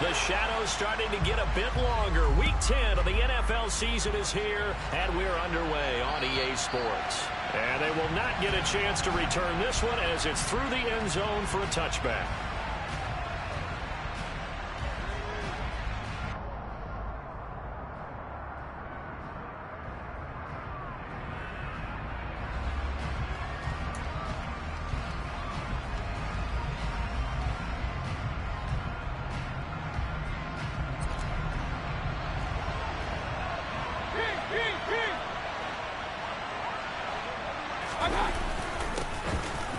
The shadow's starting to get a bit longer. Week 10 of the NFL season is here, and we're underway on EA Sports. And they will not get a chance to return this one as it's through the end zone for a touchback.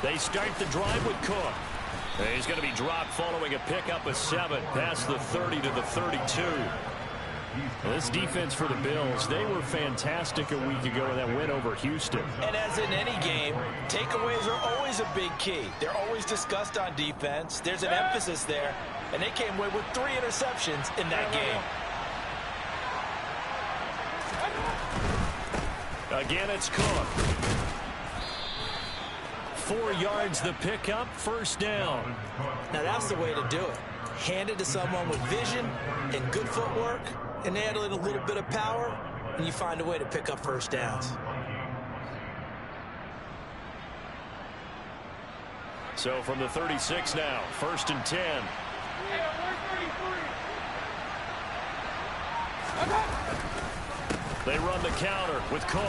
They start the drive with Cook. He's going to be dropped following a pickup of 7 past the 30 to the 32. This defense for the Bills, they were fantastic a week ago in that win over Houston. And as in any game, takeaways are always a big key. They're always discussed on defense. There's an emphasis there, and they came away with 3 interceptions in that game. Again, it's Cook. 4 yards the pickup, first down. Now that's the way to do it. Hand it to someone with vision and good footwork, and add in a little bit of power, and you find a way to pick up first downs. So from the 36 now, first and 10. They run the counter with Cook.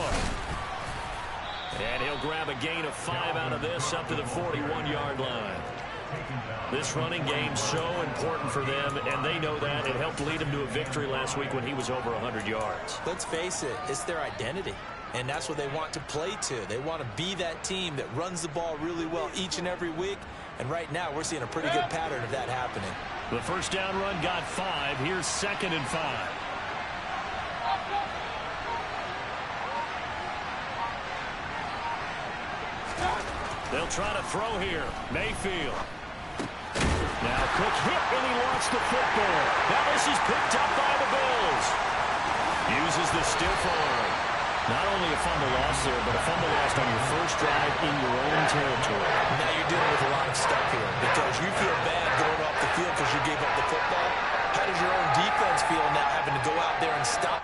And he'll grab a gain of 5 out of this up to the 41-yard line. This running game's so important for them, and they know that. It helped lead him to a victory last week when he was over 100 yards. Let's face it, it's their identity, and that's what they want to play to. They want to be that team that runs the ball really well each and every week, and right now we're seeing a pretty good pattern of that happening. The first down run got 5. Here's 2nd and 5. They'll try to throw here. Mayfield. Now Cook hit and he lost the football. Now this is picked up by the Bills. Uses the stiff arm. Not only a fumble loss there, but a fumble lost on your first drive in your own territory. Now you're dealing with a lot of stuff here because you feel bad going off the field because you gave up the football. How does your own defense feel now having to go out there and stop?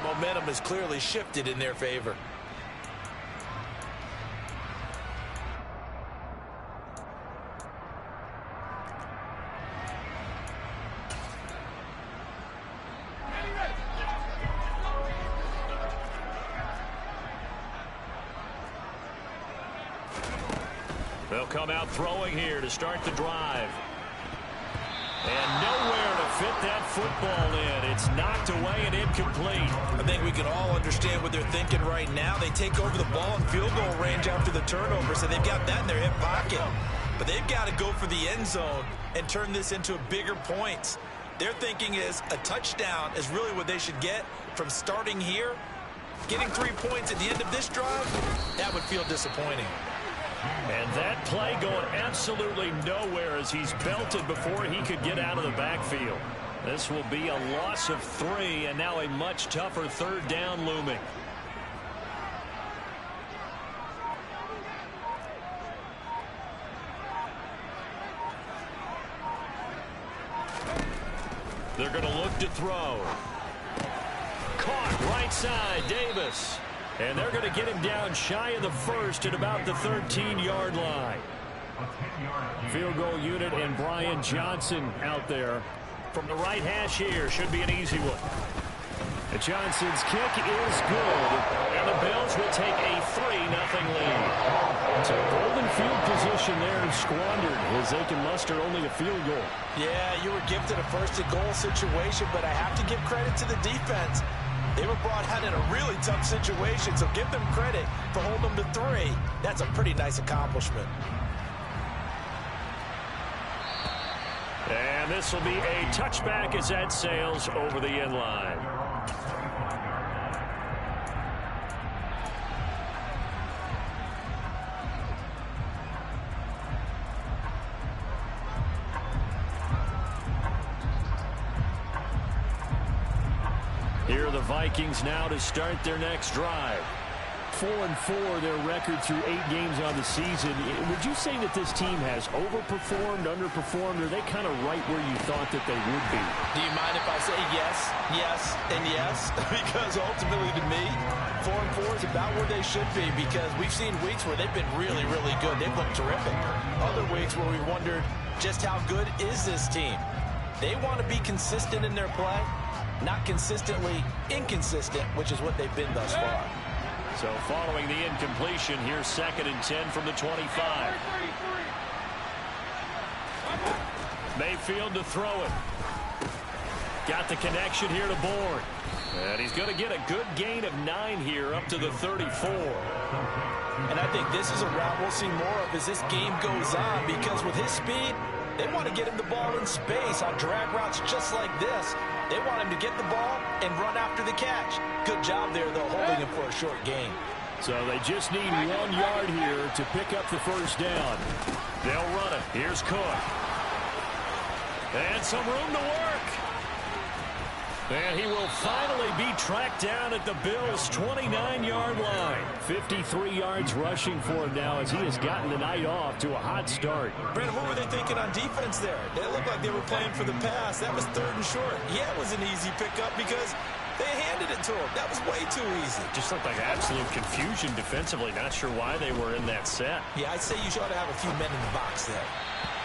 Momentum has clearly shifted in their favor. They'll come out throwing here to start the drive. And nowhere to fit that football in. It's knocked away and incomplete. I think we can all understand what they're thinking right now. They take over the ball in field goal range after the turnover, so they've got that in their hip pocket. But they've got to go for the end zone and turn this into bigger points. Their thinking is a touchdown is really what they should get from starting here. Getting 3 points at the end of this drive, that would feel disappointing. And that play going absolutely nowhere as he's belted before he could get out of the backfield. This will be a loss of 3, and now a much tougher 3rd down looming. They're going to look to throw. Caught right side, Davis. And they're going to get him down shy of the 1st at about the 13-yard line. Field goal unit and Brian Johnson out there. From the right hash here, should be an easy one. And Johnson's kick is good, and the Bills will take a 3-0 lead. So golden field position there and squandered as they can muster only a field goal. Yeah, you were gifted a 1st-and-goal situation, but I have to give credit to the defense. They were brought out in a really tough situation, so give them credit for holding them to 3. That's a pretty nice accomplishment. And this will be a touchback as that sails over the end line. Here are the Vikings now to start their next drive. 4-4, their record through 8 games on the season. Would you say that this team has overperformed, underperformed, or are they kind of right where you thought that they would be? Do you mind if I say yes, yes, and yes? Because ultimately to me, 4-4 is about where they should be, because we've seen weeks where they've been really, really good. They've looked terrific. Other weeks where we wondered just how good is this team. They want to be consistent in their play, not consistently inconsistent, which is what they've been thus far. So following the incompletion, here's 2nd and 10 from the 25. Mayfield to throw it. Got the connection here to Bourne. And he's going to get a good gain of 9 here up to the 34. And I think this is a route we'll see more of as this game goes on, because with his speed, they want to get him the ball in space on drag routes just like this. They want him to get the ball and run after the catch. Good job there, though, holding him for a short gain. So they just need 1 yard here to pick up the first down. They'll run it. Here's Cook. And some room to work. And he will finally be tracked down at the Bills' 29-yard line. 53 yards rushing for him now as he has gotten the night off to a hot start. Brandon, what were they thinking on defense there? They looked like they were playing for the pass. That was 3rd and short. Yeah, it was an easy pickup because they handed it to him. That was way too easy. Just looked like absolute confusion defensively. Not sure why they were in that set. Yeah, I'd say you should have a few men in the box there.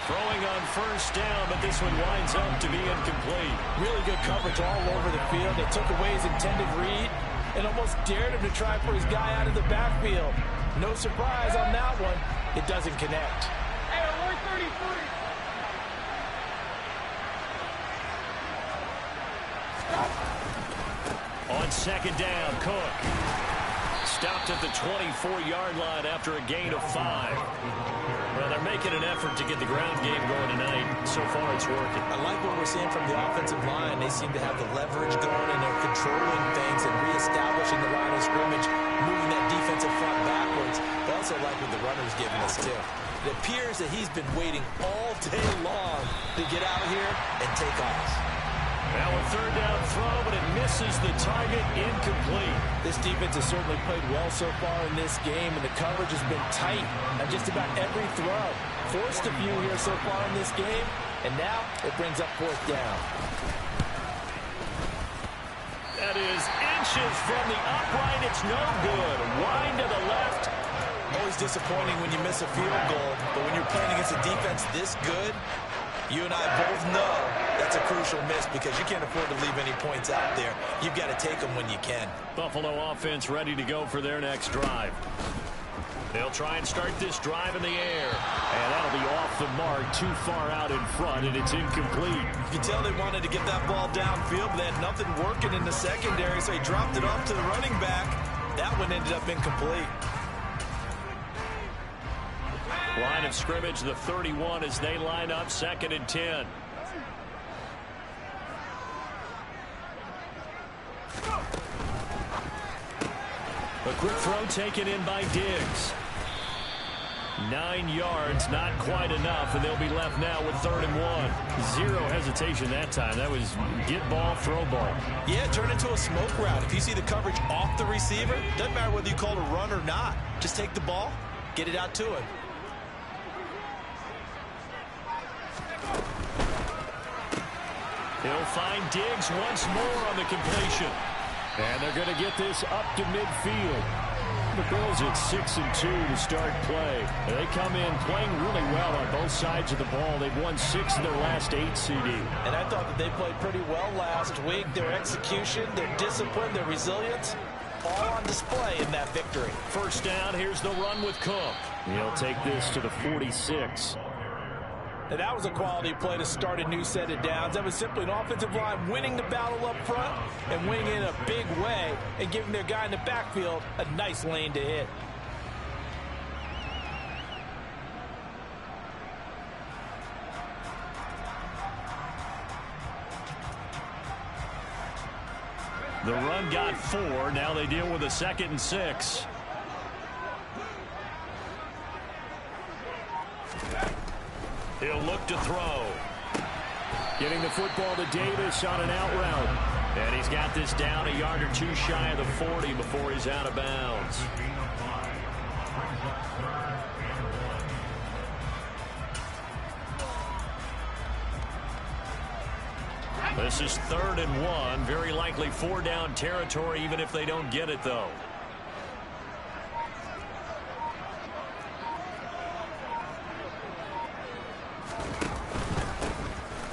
Throwing on first down, but this one winds up to be incomplete. Really good coverage all over the field. They took away his intended read and almost dared him to try for his guy out of the backfield. No surprise on that one. It doesn't connect. Hey, 133. On 2nd down, Cook. Stopped at the 24-yard line after a gain of 5. Well, they're making an effort to get the ground game going tonight. So far, it's working. I like what we're seeing from the offensive line. They seem to have the leverage going, and they're controlling things and reestablishing the line of scrimmage, moving that defensive front backwards. They also like what the runner's giving us, too. It appears that he's been waiting all day long to get out here and take off. Now a 3rd down throw, but it misses the target, incomplete. This defense has certainly played well so far in this game, and the coverage has been tight on just about every throw. Forced a few here so far in this game, and now it brings up 4th down. That is inches from the upright. It's no good. Wide to the left. Always disappointing when you miss a field goal, but when you're playing against a defense this good, you and I both know that's a crucial miss because you can't afford to leave any points out there. You've got to take them when you can. Buffalo offense ready to go for their next drive. They'll try and start this drive in the air. And that'll be off the mark, too far out in front, and it's incomplete. You can tell they wanted to get that ball downfield, but they had nothing working in the secondary, so he dropped it off to the running back. That one ended up incomplete. Line of scrimmage, the 31 as they line up, 2nd and 10. A quick throw taken in by Diggs. 9 yards, not quite enough, and they'll be left now with 3rd and 1. Zero hesitation that time. That was get ball, throw ball. Yeah, turn into a smoke route. If you see the coverage off the receiver, doesn't matter whether you call it a run or not. Just take the ball, get it out to him. He'll find Diggs once more on the completion. And they're going to get this up to midfield. The Bills at 6-2 to start play. They come in playing really well on both sides of the ball. They've won 6 of their last 8 CD. And I thought that they played pretty well last week. Their execution, their discipline, their resilience, all on display in that victory. First down, here's the run with Cook. He'll take this to the 46. Now, that was a quality play to start a new set of downs. That was simply an offensive line winning the battle up front and winning in a big way and giving their guy in the backfield a nice lane to hit. The run got 4. Now they deal with a 2nd and 6. He'll look to throw. Getting the football to Davis on an out route. And he's got this down a yard or two shy of the 40 before he's out of bounds. This is 3rd and 1. Very likely 4-down territory, even if they don't get it, though.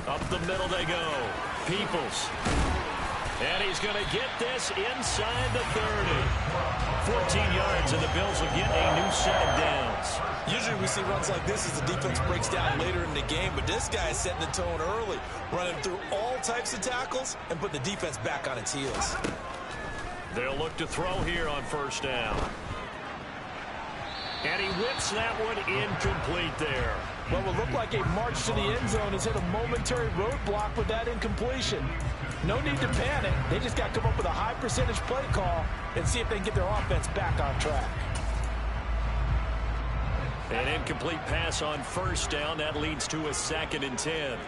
Up the middle they go. Peoples. And he's going to get this inside the 30. 14 yards, and the Bills will get a new set of downs. Usually we see runs like this as the defense breaks down later in the game, but this guy is setting the tone early, running through all types of tackles and putting the defense back on its heels. They'll look to throw here on 1st down. And he whips that one incomplete there. What will look like a march to the end zone has hit a momentary roadblock with that incompletion. No need to panic. They just got to come up with a high percentage play call and see if they can get their offense back on track. An incomplete pass on 1st down. That leads to a 2nd and 10.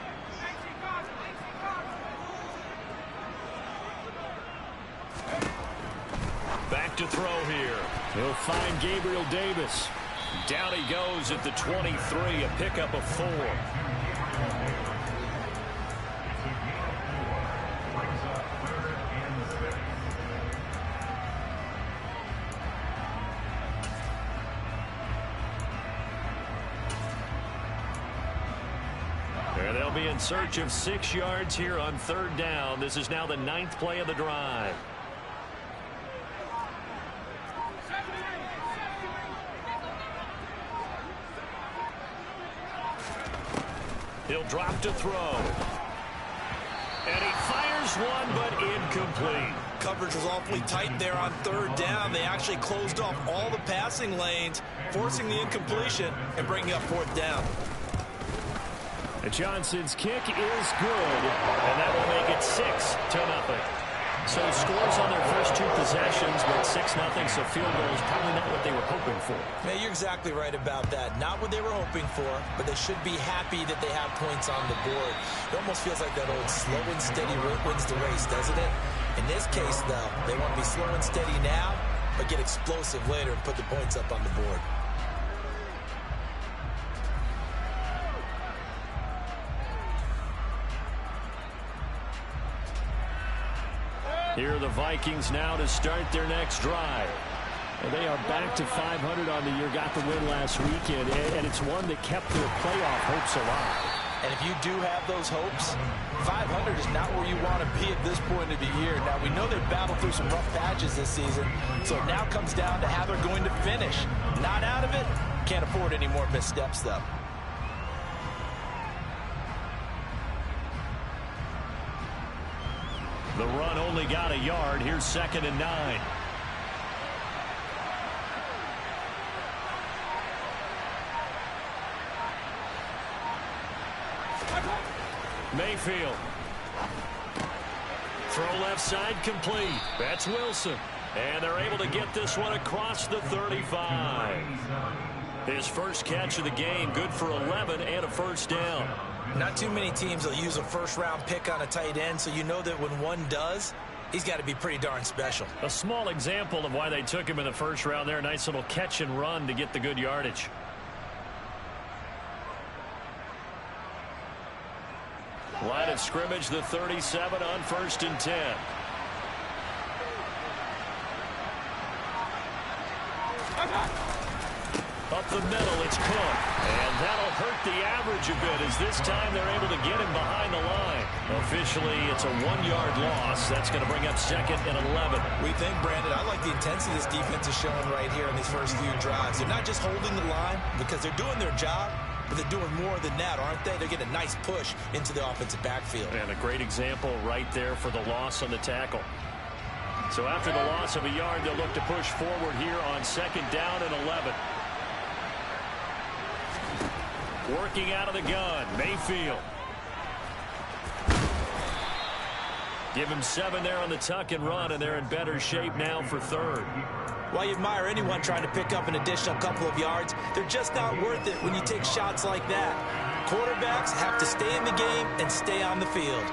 Back to throw here. He'll find Gabriel Davis. Down he goes at the 23, a pickup of 4. And they'll be in search of 6 yards here on 3rd down. This is now the 9th play of the drive. He'll drop to throw. And he fires one, but incomplete. Coverage was awfully tight there on 3rd down. They actually closed off all the passing lanes, forcing the incompletion and bringing up 4th down. And Johnson's kick is good, and that will make it 6-0. So scores on their first 2 possessions, but 6-0, so field goal is probably not what they were hoping for. Yeah, you're exactly right about that. Not what they were hoping for, but they should be happy that they have points on the board. It almost feels like that old slow and steady wins the race, doesn't it? In this case, though, they want to be slow and steady now, but get explosive later and put the points up on the board. Here are the Vikings now to start their next drive. Well, they are back to 500 on the year, got the win last weekend, and it's one that kept their playoff hopes alive. And if you do have those hopes, 500 is not where you want to be at this point of the year. Now, we know they've battled through some rough patches this season, so it now comes down to how they're going to finish. Not out of it, can't afford any more missteps, though. The run only got a yard. Here's 2nd and 9. Mayfield. Throw left side complete. That's Wilson. And they're able to get this one across the 35. His first catch of the game, good for 11 and a 1st down. Not too many teams will use a 1st-round pick on a tight end, so you know that when one does, he's got to be pretty darn special. A small example of why they took him in the 1st round there. Nice little catch and run to get the good yardage. Line of scrimmage, the 37 on 1st and 10. Up the middle, it's Cook. And that'll hurt the average a bit as this time they're able to get him behind the line. Officially, it's a 1-yard loss. That's going to bring up 2nd and 11. We think, Brandon, I like the intensity this defense is showing right here in these first few drives. They're not just holding the line because they're doing their job, but they're doing more than that, aren't they? They're getting a nice push into the offensive backfield. And a great example right there for the loss on the tackle. So after the loss of a yard, they'll look to push forward here on 2nd down and 11. Working out of the gun, Mayfield. Give him 7 there on the tuck and run, and they're in better shape now for 3rd. While you admire anyone trying to pick up an additional couple of yards, they're just not worth it when you take shots like that. Quarterbacks have to stay in the game and stay on the field.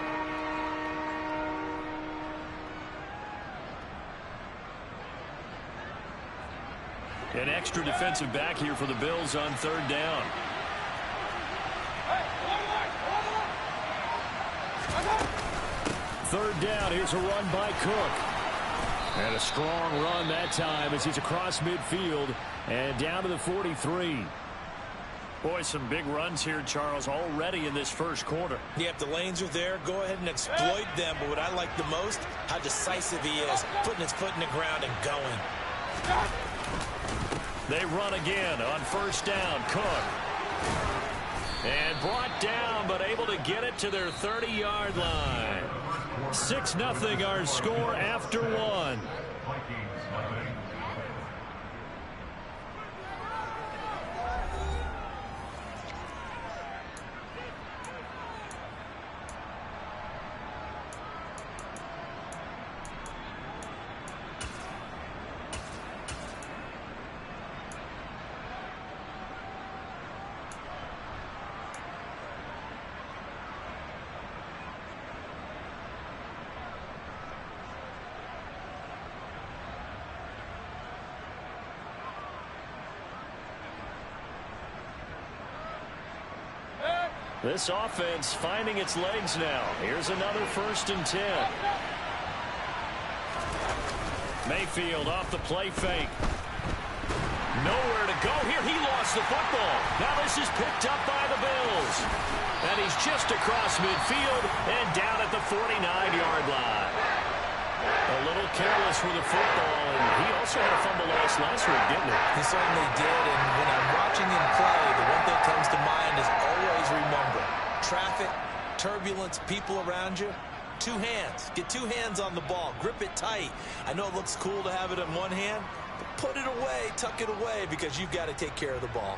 An extra defensive back here for the Bills on third down. Third down, here's a run by Cook. And a strong run that time as he's across midfield and down to the 43. Boy, some big runs here, Charles, already in this first quarter. Yeah, if the lanes are there, go ahead and exploit them. But what I like the most, how decisive he is, putting his foot in the ground and going. They run again on first down. Cook. And brought down, but able to get it to their 30-yard line. 6-0 our score after one. This offense finding its legs now. Here's another 1st and 10. Mayfield off the play fake. Nowhere to go here. He lost the football. Now this is picked up by the Bills. And he's just across midfield and down at the 49-yard line. A little careless with the football, and he also had a fumble loss last week, didn't he? He certainly did, and when I'm watching him play, the one thing that comes to mind is always remember, traffic, turbulence, people around you, 2 hands. Get 2 hands on the ball. Grip it tight. I know it looks cool to have it in one hand, but put it away, tuck it away, because you've got to take care of the ball.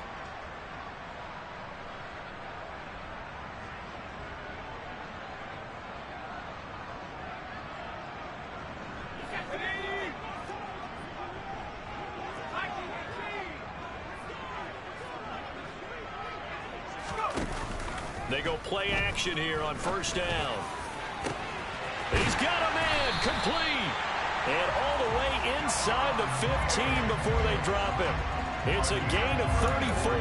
They go play action here on first down. He's got a man complete. And all the way inside the 15 before they drop him. It's a gain of 34.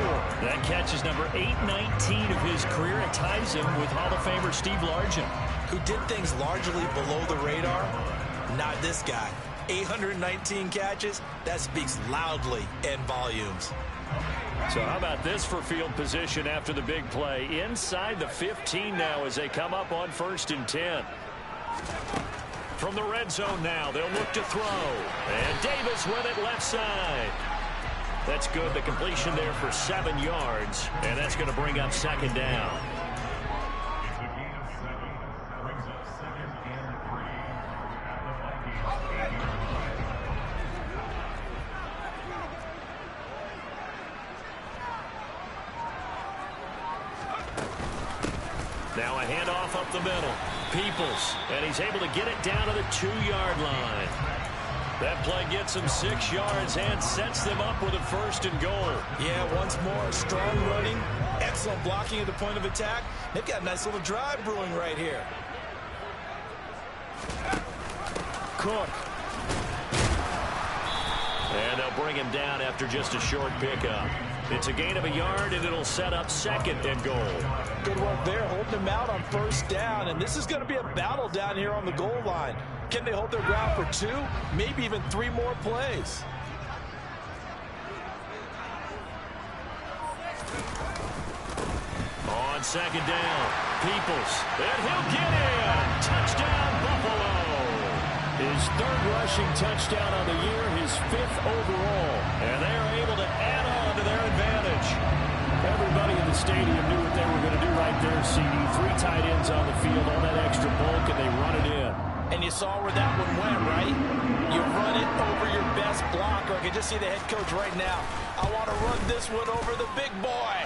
That catch is number 819 of his career. It ties him with Hall of Famer Steve Largent, who did things largely below the radar. Not this guy. 819 catches. That speaks loudly in volumes. So how about this for field position after the big play? Inside the 15 now as they come up on 1st and 10. From the red zone now, they'll look to throw. And Davis with it left side. That's good. The completion there for 7 yards. And that's going to bring up 2nd down. Now a handoff up the middle. Peoples, and he's able to get it down to the 2-yard line. That play gets him 6 yards and sets them up with a 1st and goal. Yeah, once more, strong running, excellent blocking at the point of attack. They've got a nice little drive brewing right here. Cook. And they'll bring him down after just a short pickup. It's a gain of a yard, and it'll set up 2nd and goal. Good work there, holding him out on first down. And this is going to be a battle down here on the goal line. Can they hold their ground for 2, maybe even 3 more plays? On 2nd down, Peoples, and he'll get in. Touchdown, Buffalo. His 3rd rushing touchdown on the year, his 5th overall. And they are able to add on to their advantage. Everybody in the stadium knew what they were going to do right there, CD. 3 tight ends on the field, all that extra bulk, and they run it in. And you saw where that one went, right? You run it over your best blocker. I can just see the head coach right now. I want to run this one over the big boy.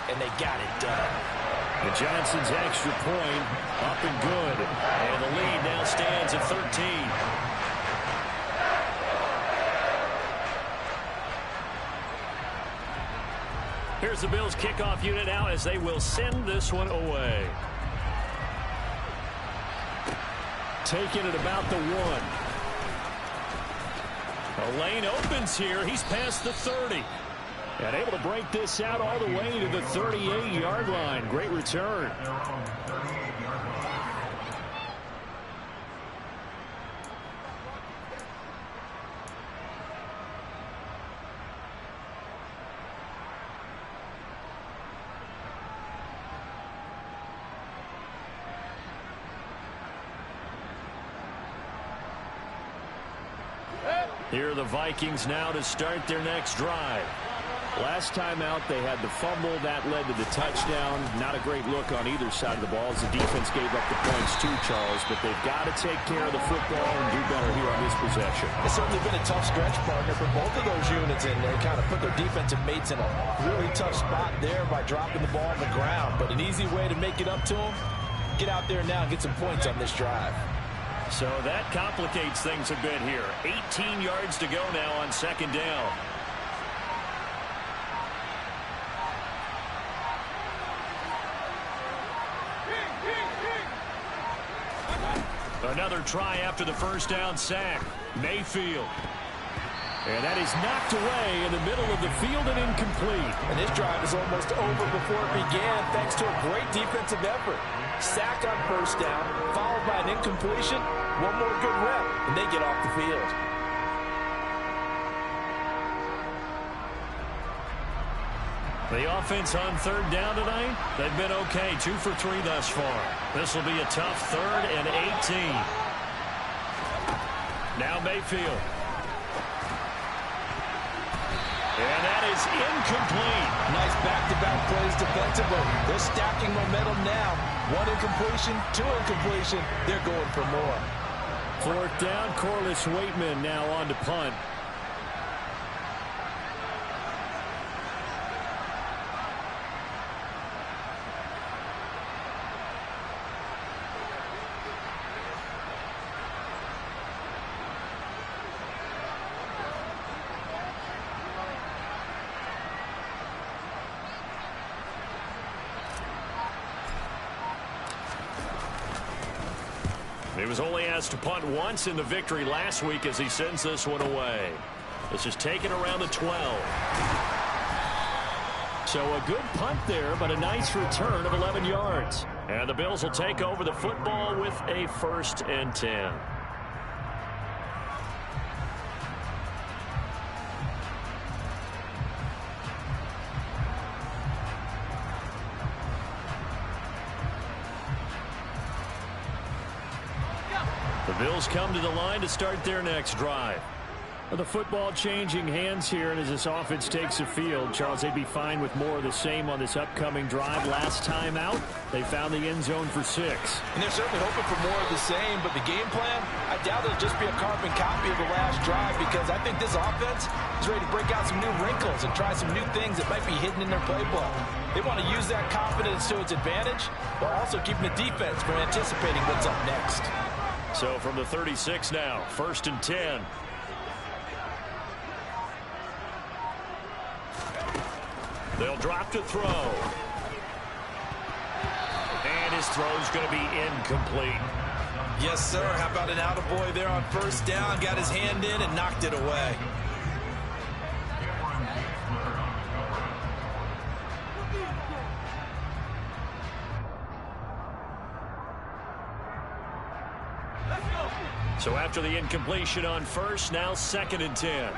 And they got it done. And Johnson's extra point up and good. And the lead now stands at 13. Here's the Bills kickoff unit now as they will send this one away. Taking it about the 1. A lane opens here. He's past the 30. And able to break this out all the way to the 38-yard line. Great return. Here are the Vikings now to start their next drive. Last time out, they had the fumble. That led to the touchdown. Not a great look on either side of the ball as the defense gave up the points too, Charles. But they've got to take care of the football and do better here on this possession. It's certainly been a tough stretch, partner, for both of those units in there. Kind of put their defensive mates in a really tough spot there by dropping the ball on the ground. But an easy way to make it up to them, get out there now and get some points on this drive. So that complicates things a bit here. 18 yards to go now on second down. Another try after the first down sack. Mayfield. And that is knocked away in the middle of the field and incomplete. And this drive is almost over before it began thanks to a great defensive effort. Sack on first down, followed by an incompletion. One more good rep, and they get off the field. The offense on third down tonight, they've been okay. 2 for 3 thus far. This will be a tough 3rd and 18. Now Mayfield. And that is incomplete. Nice back-to-back plays defensively. They're stacking momentum now. 1 incompletion, 2 incompletion. They're going for more. 4th down, Corliss Waitman now on to punt. He was only asked to punt once in the victory last week as he sends this one away. This is taken around the 12. So a good punt there, but a nice return of 11 yards. And the Bills will take over the football with a 1st and 10. The Bills come to the line to start their next drive. Well, the football changing hands here, and as this offense takes the field, Charles, they'd be fine with more of the same on this upcoming drive. Last time out, they found the end zone for 6. And they're certainly hoping for more of the same, but the game plan, I doubt it'll just be a carbon copy of the last drive, because I think this offense is ready to break out some new wrinkles and try some new things that might be hidden in their playbook. They want to use that confidence to its advantage, while also keeping the defense from anticipating what's up next. So from the 36 now, 1st and 10. They'll drop to throw. And his throw's going to be incomplete. Yes, sir. How about an attaboy there on first down? Got his hand in and knocked it away. So after the incompletion on first, now 2nd and 10.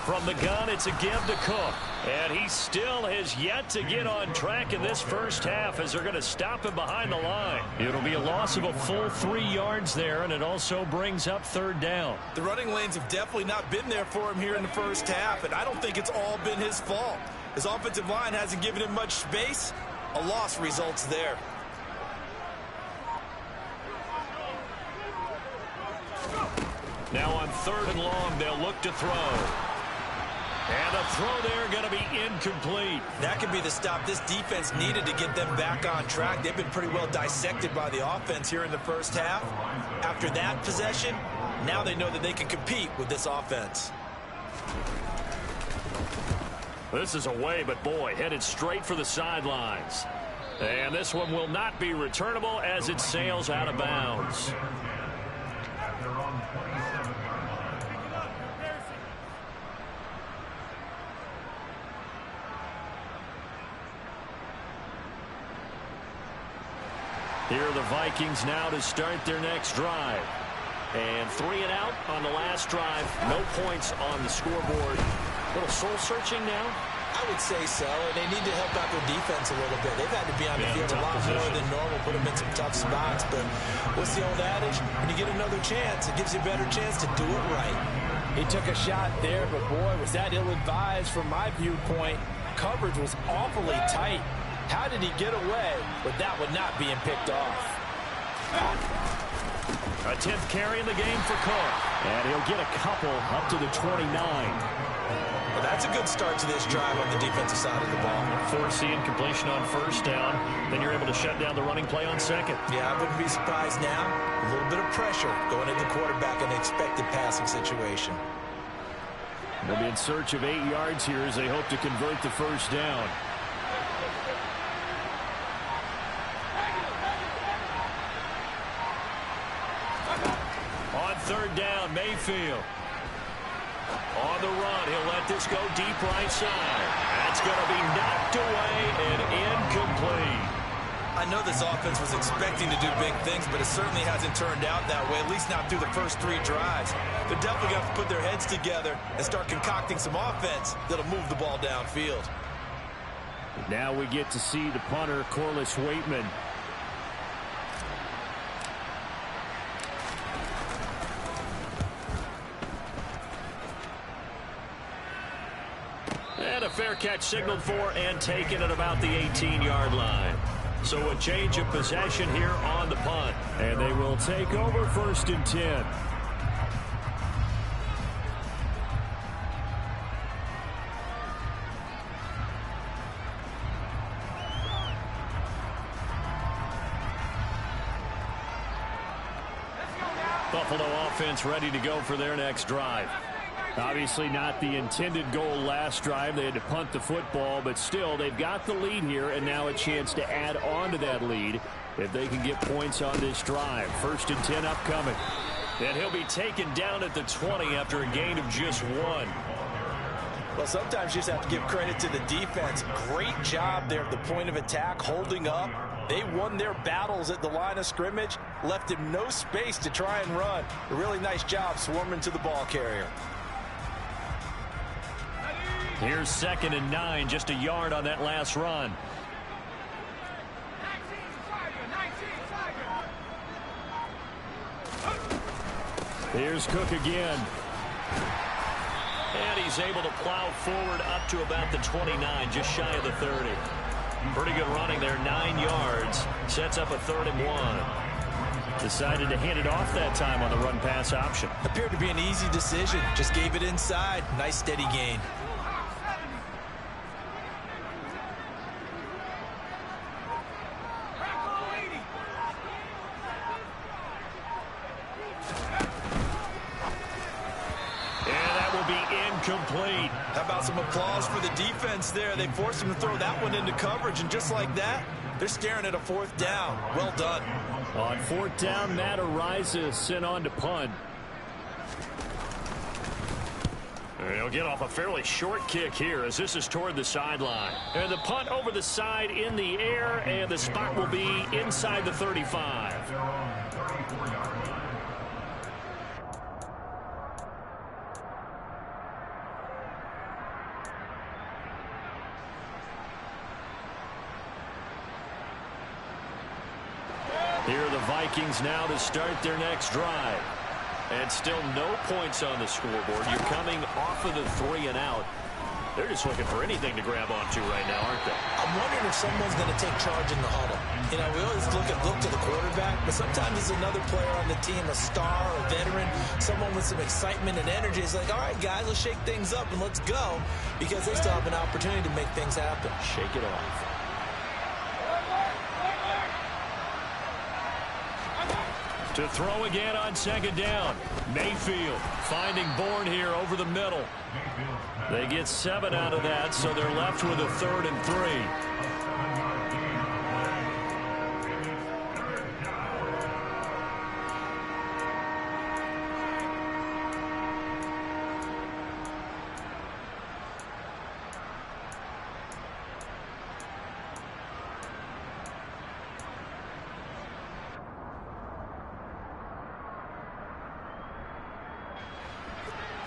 From the gun, it's a give to Cook. And he still has yet to get on track in this first half as they're going to stop him behind the line. It'll be a loss of a full 3 yards there, and it also brings up 3rd down. The running lanes have definitely not been there for him here in the first half, and I don't think it's all been his fault. His offensive line hasn't given him much space. A loss results there. Now on 3rd and long, they'll look to throw. And the throw there going to be incomplete. That could be the stop this defense needed to get them back on track. They've been pretty well dissected by the offense here in the first half. After that possession, now they know that they can compete with this offense. This is away, but boy, headed straight for the sidelines. And this one will not be returnable as it sails out of bounds. Here are the Vikings now to start their next drive. And 3 and out on the last drive. No points on the scoreboard. A little soul-searching now? I would say so, and they need to help out their defense a little bit. They've had to be on the field a lot more than normal, put them in some tough spots. But what's the old adage? When you get another chance, it gives you a better chance to do it right. He took a shot there, but boy, was that ill-advised from my viewpoint. Coverage was awfully tight. How did he get away with that one not being picked off? A 10th carry in the game for Cook. And he'll get a couple up to the 29. Well, that's a good start to this drive on the defensive side of the ball. Forcing completion on first down. Then you're able to shut down the running play on second. Yeah, I wouldn't be surprised now. A little bit of pressure going at the quarterback in the expected passing situation. They'll be in search of 8 yards here as they hope to convert the first down. On third down, Mayfield. On the run, he'll let this go deep right side. That's going to be knocked away and incomplete. I know this offense was expecting to do big things, but it certainly hasn't turned out that way, at least not through the first 3 drives. They're definitely going to have to put their heads together and start concocting some offense that'll move the ball downfield. Now we get to see the punter, Corliss Waitman. And a fair catch signaled for and taken at about the 18-yard line. So a change of possession here on the punt. And they will take over 1st and 10. Buffalo offense ready to go for their next drive. Obviously not the intended goal last drive. They had to punt the football, but still they've got the lead here, and now a chance to add on to that lead if they can get points on this drive. 1st and 10 upcoming. And he'll be taken down at the 20 after a gain of just 1. Well, sometimes you just have to give credit to the defense. Great job there at the point of attack, holding up. They won their battles at the line of scrimmage, left him no space to try and run. A really nice job swarming to the ball carrier. Here's 2nd and 9, just a yard on that last run. Here's Cook again. And he's able to plow forward up to about the 29, just shy of the 30. Pretty good running there, 9 yards. Sets up a 3rd and 1. Decided to hand it off that time on the run-pass option. Appeared to be an easy decision. Just gave it inside. Nice steady gain. Complete. How about some applause for the defense there? They forced him to throw that one into coverage, and just like that, they're staring at a 4th down. Well done. On 4th down, Matt Ariza sent on to punt. He'll get off a fairly short kick here as this is toward the sideline. And the punt over the side in the air, and the spot will be inside the 35. Here are the Vikings now to start their next drive. And still no points on the scoreboard. You're coming off of the 3 and out. They're just looking for anything to grab onto right now, aren't they? I'm wondering if someone's going to take charge in the huddle. You know, we always look to the quarterback, but sometimes it's another player on the team, a star, a veteran, someone with some excitement and energy. It's like, all right, guys, let's shake things up and let's go, because they still have an opportunity to make things happen. Shake it off. To throw again on second down. Mayfield finding Bourne here over the middle. They get 7 out of that, so they're left with a 3rd and 3.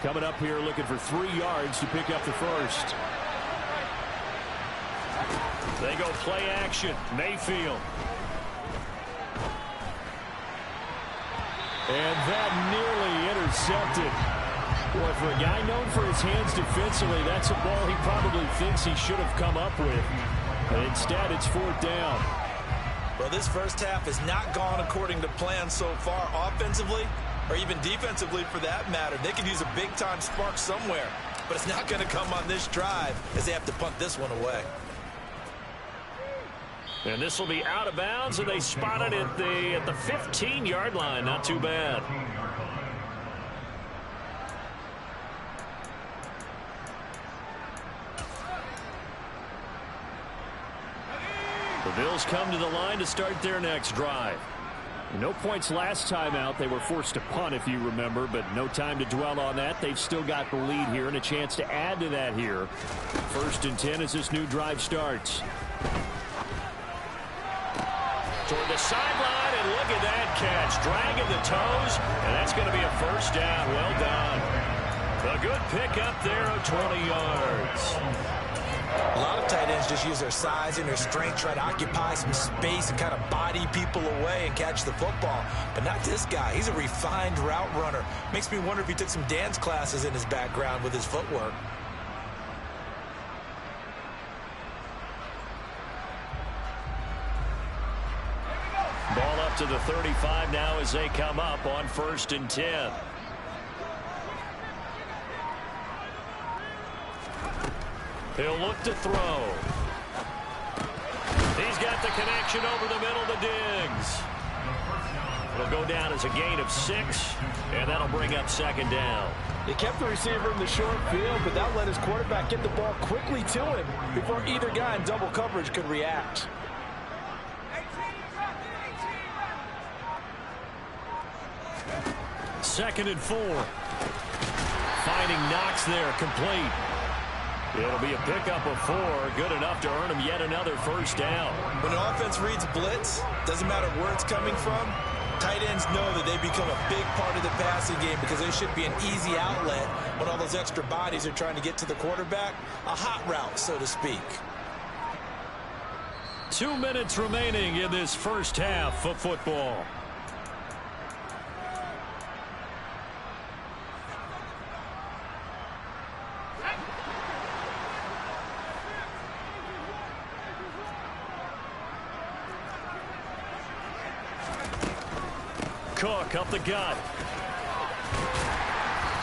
Coming up here looking for 3 yards to pick up the first. They go play action. Mayfield. And that nearly intercepted. Boy, for a guy known for his hands defensively, that's a ball he probably thinks he should have come up with. But instead, it's 4th down. Well, this first half has not gone according to plan so far offensively, or even defensively for that matter. They could use a big-time spark somewhere, but it's not going to come on this drive as they have to punt this one away. And this will be out of bounds, and they spot it at the 15-yard line. Not too bad. The Bills come to the line to start their next drive. No points last time out. They were forced to punt, if you remember, but no time to dwell on that. They've still got the lead here and a chance to add to that here. 1st and 10 as this new drive starts. Toward the sideline, and look at that catch. Dragging the toes, and that's going to be a 1st down. Well done. A good pickup there of 20 yards. A lot of tight ends just use their size and their strength, try to occupy some space and kind of body people away and catch the football. But not this guy. He's a refined route runner. Makes me wonder if he took some dance classes in his background with his footwork. Ball up to the 35 now as they come up on 1st and 10. He'll look to throw. He's got the connection over the middle to Diggs. It'll go down as a gain of 6, and that'll bring up 2nd down. He kept the receiver in the short field, but that let his quarterback get the ball quickly to him before either guy in double coverage could react. Second and 4. Finding Knox there, complete. It'll be a pickup of 4, good enough to earn him yet another 1st down. When an offense reads blitz, doesn't matter where it's coming from, tight ends know that they become a big part of the passing game because they should be an easy outlet when all those extra bodies are trying to get to the quarterback. A hot route, so to speak. 2 minutes remaining in this first half of football. Cook up the gut.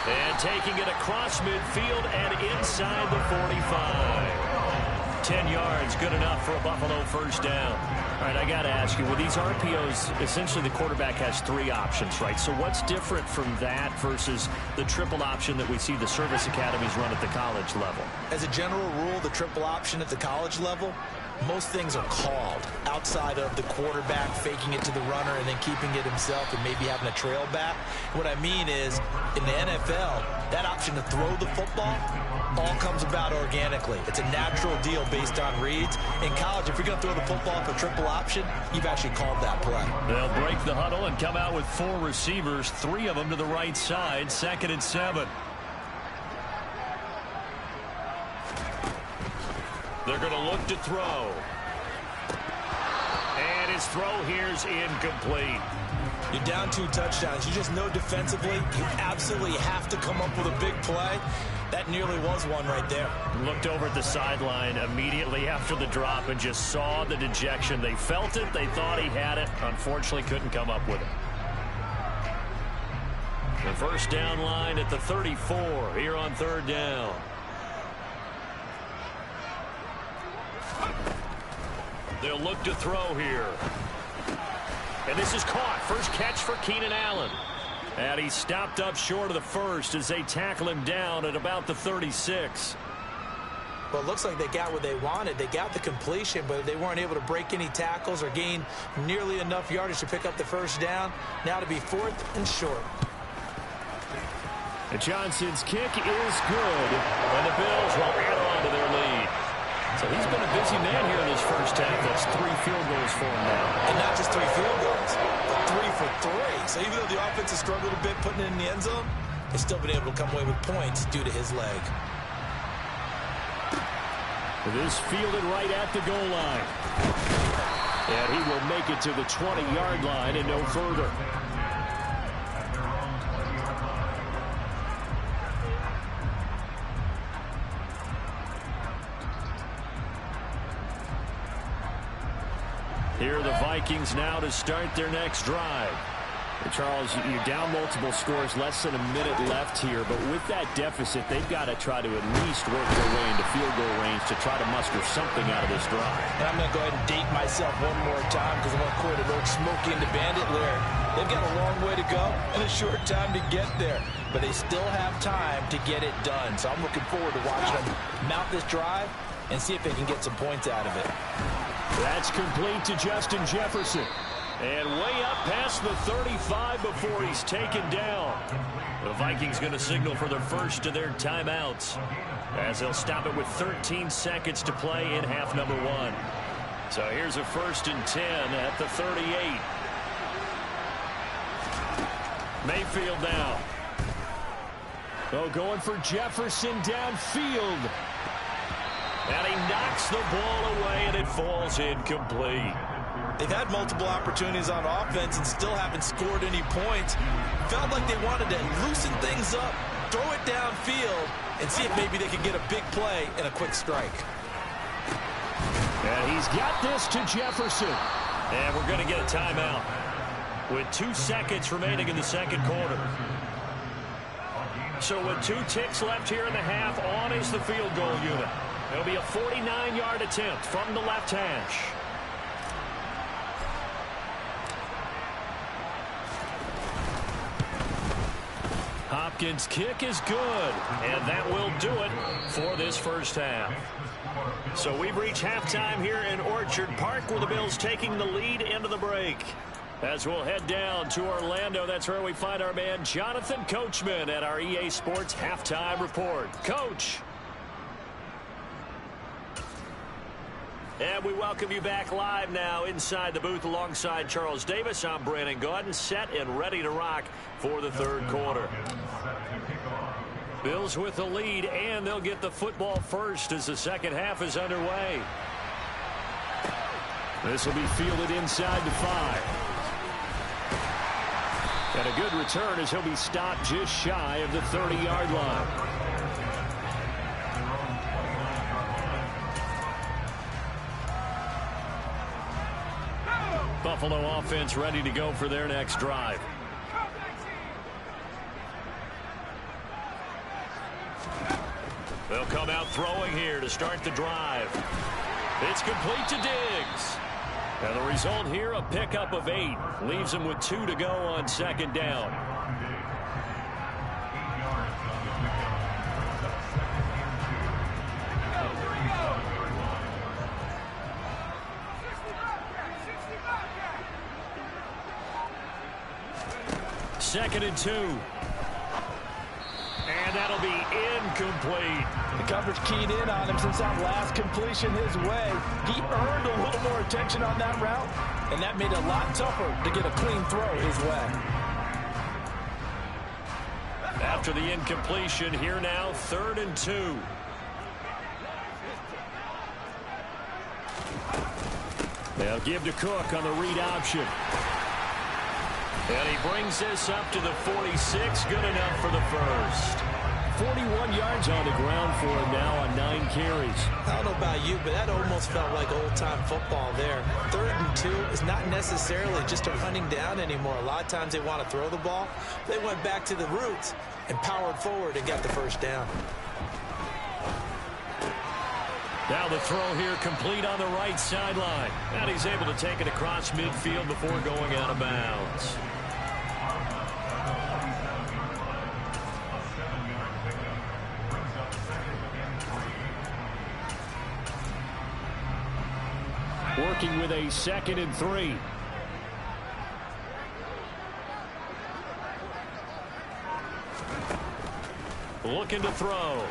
And taking it across midfield and inside the 45. 10 yards, good enough for a Buffalo 1st down. All right, I got to ask you, with these RPOs, essentially the quarterback has 3 options, right? So what's different from that versus the triple option that we see the service academies run at the college level? As a general rule, the triple option at the college level, most things are called outside of the quarterback faking it to the runner and then keeping it himself and maybe having a trail back. What I mean is, in the NFL, that option to throw the football all comes about organically. It's a natural deal based on reads. In college, if you're going to throw the football for triple option, you've actually called that play. They'll break the huddle and come out with 4 receivers, 3 of them to the right side, 2nd and 7. They're going to look to throw. And his throw here's incomplete. You're down 2 touchdowns. You just know defensively you absolutely have to come up with a big play. That nearly was one right there. Looked over at the sideline immediately after the drop and just saw the dejection. They felt it. They thought he had it. Unfortunately, couldn't come up with it. The 1st down line at the 34 here on 3rd down. They'll look to throw here. And this is caught. First catch for Keenan Allen. And he stopped up short of the first as they tackle him down at about the 36. Well, it looks like they got what they wanted. They got the completion, but they weren't able to break any tackles or gain nearly enough yardage to pick up the first down. Now to be 4th and short. And Johnson's kick is good. And the Bills will add on to their lead. So he's been a busy man here in this first half. That's 3 field goals for him now. And not just 3 field goals, but 3 for 3. So even though the offense has struggled a bit putting it in the end zone, they've still been able to come away with points due to his leg. This fielded right at the goal line. And he will make it to the 20-yard line and no further. Here are the Vikings now to start their next drive. Charles, you're down multiple scores, less than a minute left here, but with that deficit, they've got to try to at least work their way into field goal range to try to muster something out of this drive. And I'm going to go ahead and date myself one more time because I'm going to quote an old Smokey and the Bandit lyric. They've got a long way to go and a short time to get there, but they still have time to get it done. So I'm looking forward to watching them mount this drive and see if they can get some points out of it. That's complete to Justin Jefferson. And way up past the 35 before he's taken down. The Vikings going to signal for the first of their timeouts as they'll stop it with 13 seconds to play in half number 1. So here's a 1st and 10 at the 38. Mayfield now. Oh, going for Jefferson downfield. And he knocks the ball away and it falls incomplete. They've had multiple opportunities on offense and still haven't scored any points. Felt like they wanted to loosen things up, throw it downfield, and see if maybe they could get a big play and a quick strike. And he's got this to Jefferson. And we're going to get a timeout with 2 seconds remaining in the second quarter. So with 2 ticks left here in the half, on is the field goal unit. It'll be a 49-yard attempt from the left hash. Hopkins' kick is good, and that will do it for this first half. So we've reached halftime here in Orchard Park with the Bills taking the lead into the break. As we'll head down to Orlando, that's where we find our man Jonathan Coachman at our EA Sports Halftime Report. Coach. And we welcome you back live now inside the booth alongside Charles Davis. I'm Brandon Gaudin, set and ready to rock for the third quarter. Bills with the lead, and they'll get the football first as the second half is underway. This will be fielded inside the 5. And a good return as he'll be stopped just shy of the 30-yard line. Buffalo offense ready to go for their next drive. They'll come out throwing here to start the drive. It's complete to Diggs. And the result here, a pickup of 8. Leaves him with 2 to go on second down. Second and 2. And that'll be incomplete. The coverage keyed in on him since that last completion his way. He earned a little more attention on that route, and that made it a lot tougher to get a clean throw his way. After the incompletion, here now, 3rd and 2. They'll give to Cook on the read option. And he brings this up to the 46. Good enough for the first. 41 yards on the ground for him now on 9 carries. I don't know about you, but that almost felt like old-time football there. 3rd and 2 is not necessarily just a running down anymore. A lot of times they want to throw the ball. They went back to the roots and powered forward and got the first down. Now the throw here complete on the right sideline. And he's able to take it across midfield before going out of bounds. Working with a 2nd and 3. Looking to throw.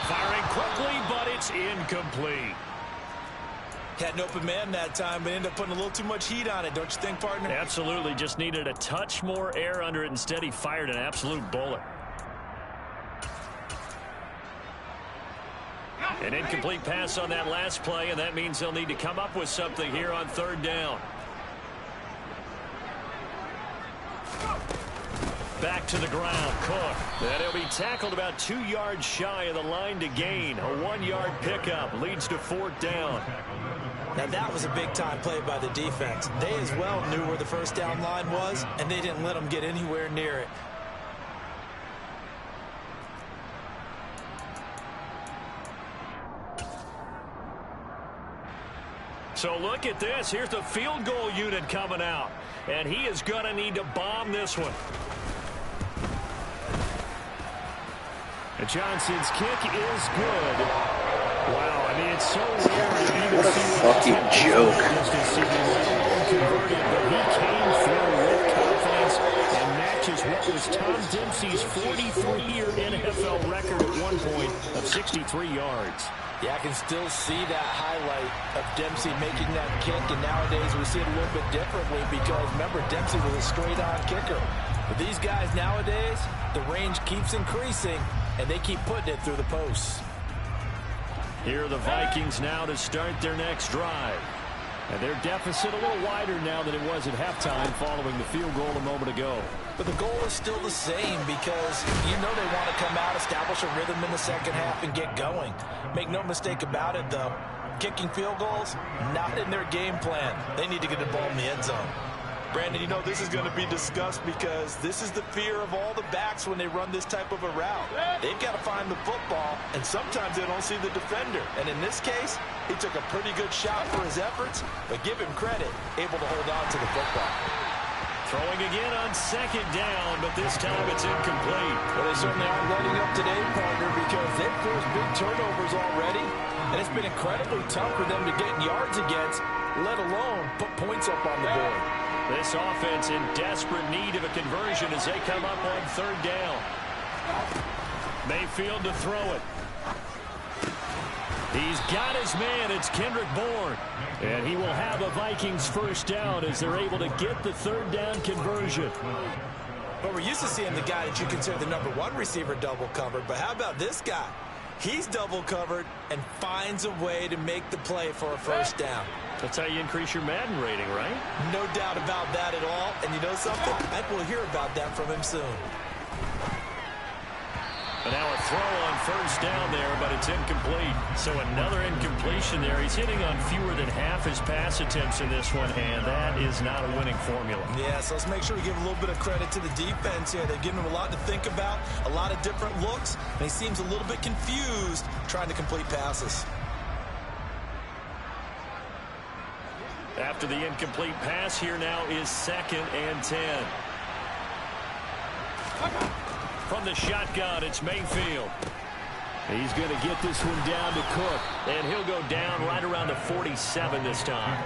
Firing quickly, but it's incomplete. Had an open man that time, but ended up putting a little too much heat on it, don't you think, partner? Absolutely. Just needed a touch more air under it. Instead, he fired an absolute bullet. An incomplete pass on that last play, and that means they'll need to come up with something here on 3rd down. Back to the ground, Cook. And he'll be tackled about 2 yards shy of the line to gain. A 1-yard pickup leads to 4th down. Now that was a big-time play by the defense. They as well knew where the 1st down line was, and they didn't let them get anywhere near it. So look at this. Here's the field goal unit coming out. And he is going to need to bomb this one. And Johnson's kick is good. Wow, I mean, it's so rare to even what a see fucking joke. Converted, but he came through with confidence and matches what was Tom Dempsey's 43-year NFL record at one point of 63 yards. Yeah, I can still see that highlight of Dempsey making that kick, and nowadays we see it a little bit differently because, remember, Dempsey was a straight-on kicker. But these guys nowadays, the range keeps increasing, and they keep putting it through the posts. Here are the Vikings now to start their next drive. And their deficit a little wider now than it was at halftime following the field goal a moment ago. But the goal is still the same because you know they want to come out, establish a rhythm in the second half, and get going. Make no mistake about it, though. Kicking field goals, not in their game plan. They need to get the ball in the end zone. Brandon, you know this is going to be discussed because this is the fear of all the backs when they run this type of a route. They've got to find the football, and sometimes they don't see the defender. And in this case, he took a pretty good shot for his efforts, but give him credit, able to hold on to the football. Throwing again on 2nd down, but this time it's incomplete. Well, they certainly aren't letting up today, partner, because they've forced big turnovers already, and it's been incredibly tough for them to get yards against, let alone put points up on the board. This offense in desperate need of a conversion as they come up on 3rd down. Mayfield to throw it. He's got his man. It's Kendrick Bourne. And he will have a Vikings 1st down as they're able to get the 3rd down conversion. But we're used to seeing the guy that you consider the #1 receiver double covered. But how about this guy? He's double covered and finds a way to make the play for a 1st down. That's how you increase your Madden rating, right? No doubt about that at all. And you know something? I think we'll hear about that from him soon. But now a throw on 1st down there, but it's incomplete. So another incompletion there. He's hitting on fewer than half his pass attempts in this one, and that is not a winning formula. Yeah, so let's make sure we give a little bit of credit to the defense here. They've given him a lot to think about, a lot of different looks, and he seems a little bit confused trying to complete passes. After the incomplete pass, here now is 2nd and 10. From the shotgun, it's Mayfield. He's going to get this one down to Cook, and he'll go down right around the 47 this time.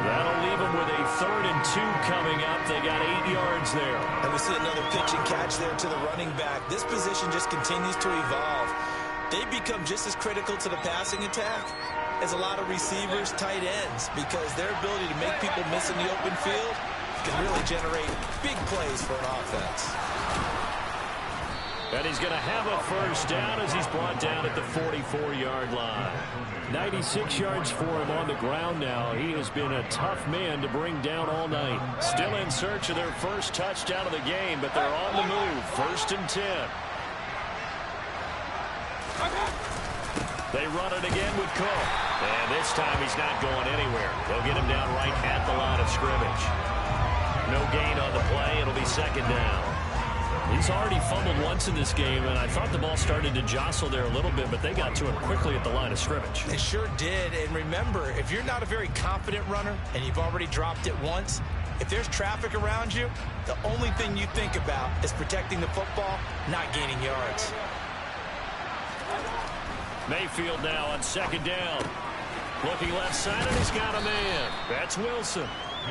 That'll leave him with a 3rd and 2 coming up. They got 8 yards there. And we see another pitch and catch there to the running back. This position just continues to evolve. They become just as critical to the passing attack as a lot of receivers, tight ends, because their ability to make people miss in the open field can really generate big plays for an offense. And he's going to have a 1st down as he's brought down at the 44-yard line. 96 yards for him on the ground now. He has been a tough man to bring down all night. Still in search of their 1st touchdown of the game, but they're on the move. 1st and 10. They run it again with Cook. And this time he's not going anywhere. They'll get him down right at the line of scrimmage. No gain on the play. It'll be 2nd down. He's already fumbled once in this game, and I thought the ball started to jostle there a little bit, but they got to it quickly at the line of scrimmage. They sure did. And remember, if you're not a very confident runner and you've already dropped it once, if there's traffic around you, the only thing you think about is protecting the football, not gaining yards. Mayfield now on second down. Looking left side, and he's got a man. That's Wilson.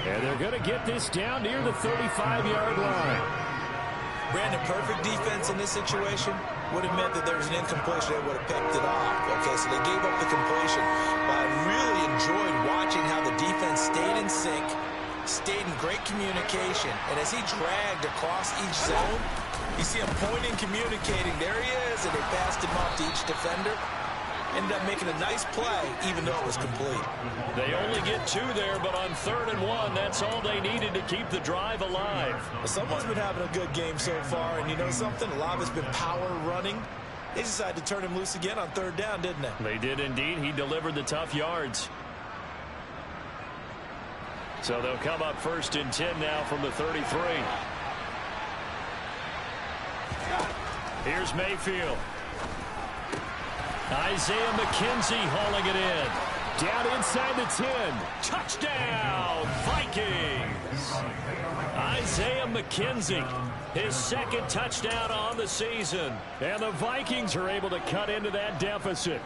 And they're going to get this down near the 35-yard line. Brandon, perfect defense in this situation would have meant that there was an incompletion. They would have picked it off. Okay, so they gave up the completion. But I really enjoyed watching how the defense stayed in sync, stayed in great communication. And as he dragged across each zone, you see him pointing, communicating. There he is, and they passed him off to each defender. Ended up making a nice play, even though it was complete. They only get 2 there, but on 3rd and 1, that's all they needed to keep the drive alive. Well, someone's been having a good game so far, and you know something? A lot of it's been power running. They decided to turn him loose again on 3rd down, didn't they? They did indeed. He delivered the tough yards. So they'll come up 1st and 10 now from the 33. Here's Mayfield. Isaiah McKenzie hauling it in. Down inside the 10. Touchdown, Vikings. Isaiah McKenzie, his 2nd touchdown on the season. And the Vikings are able to cut into that deficit.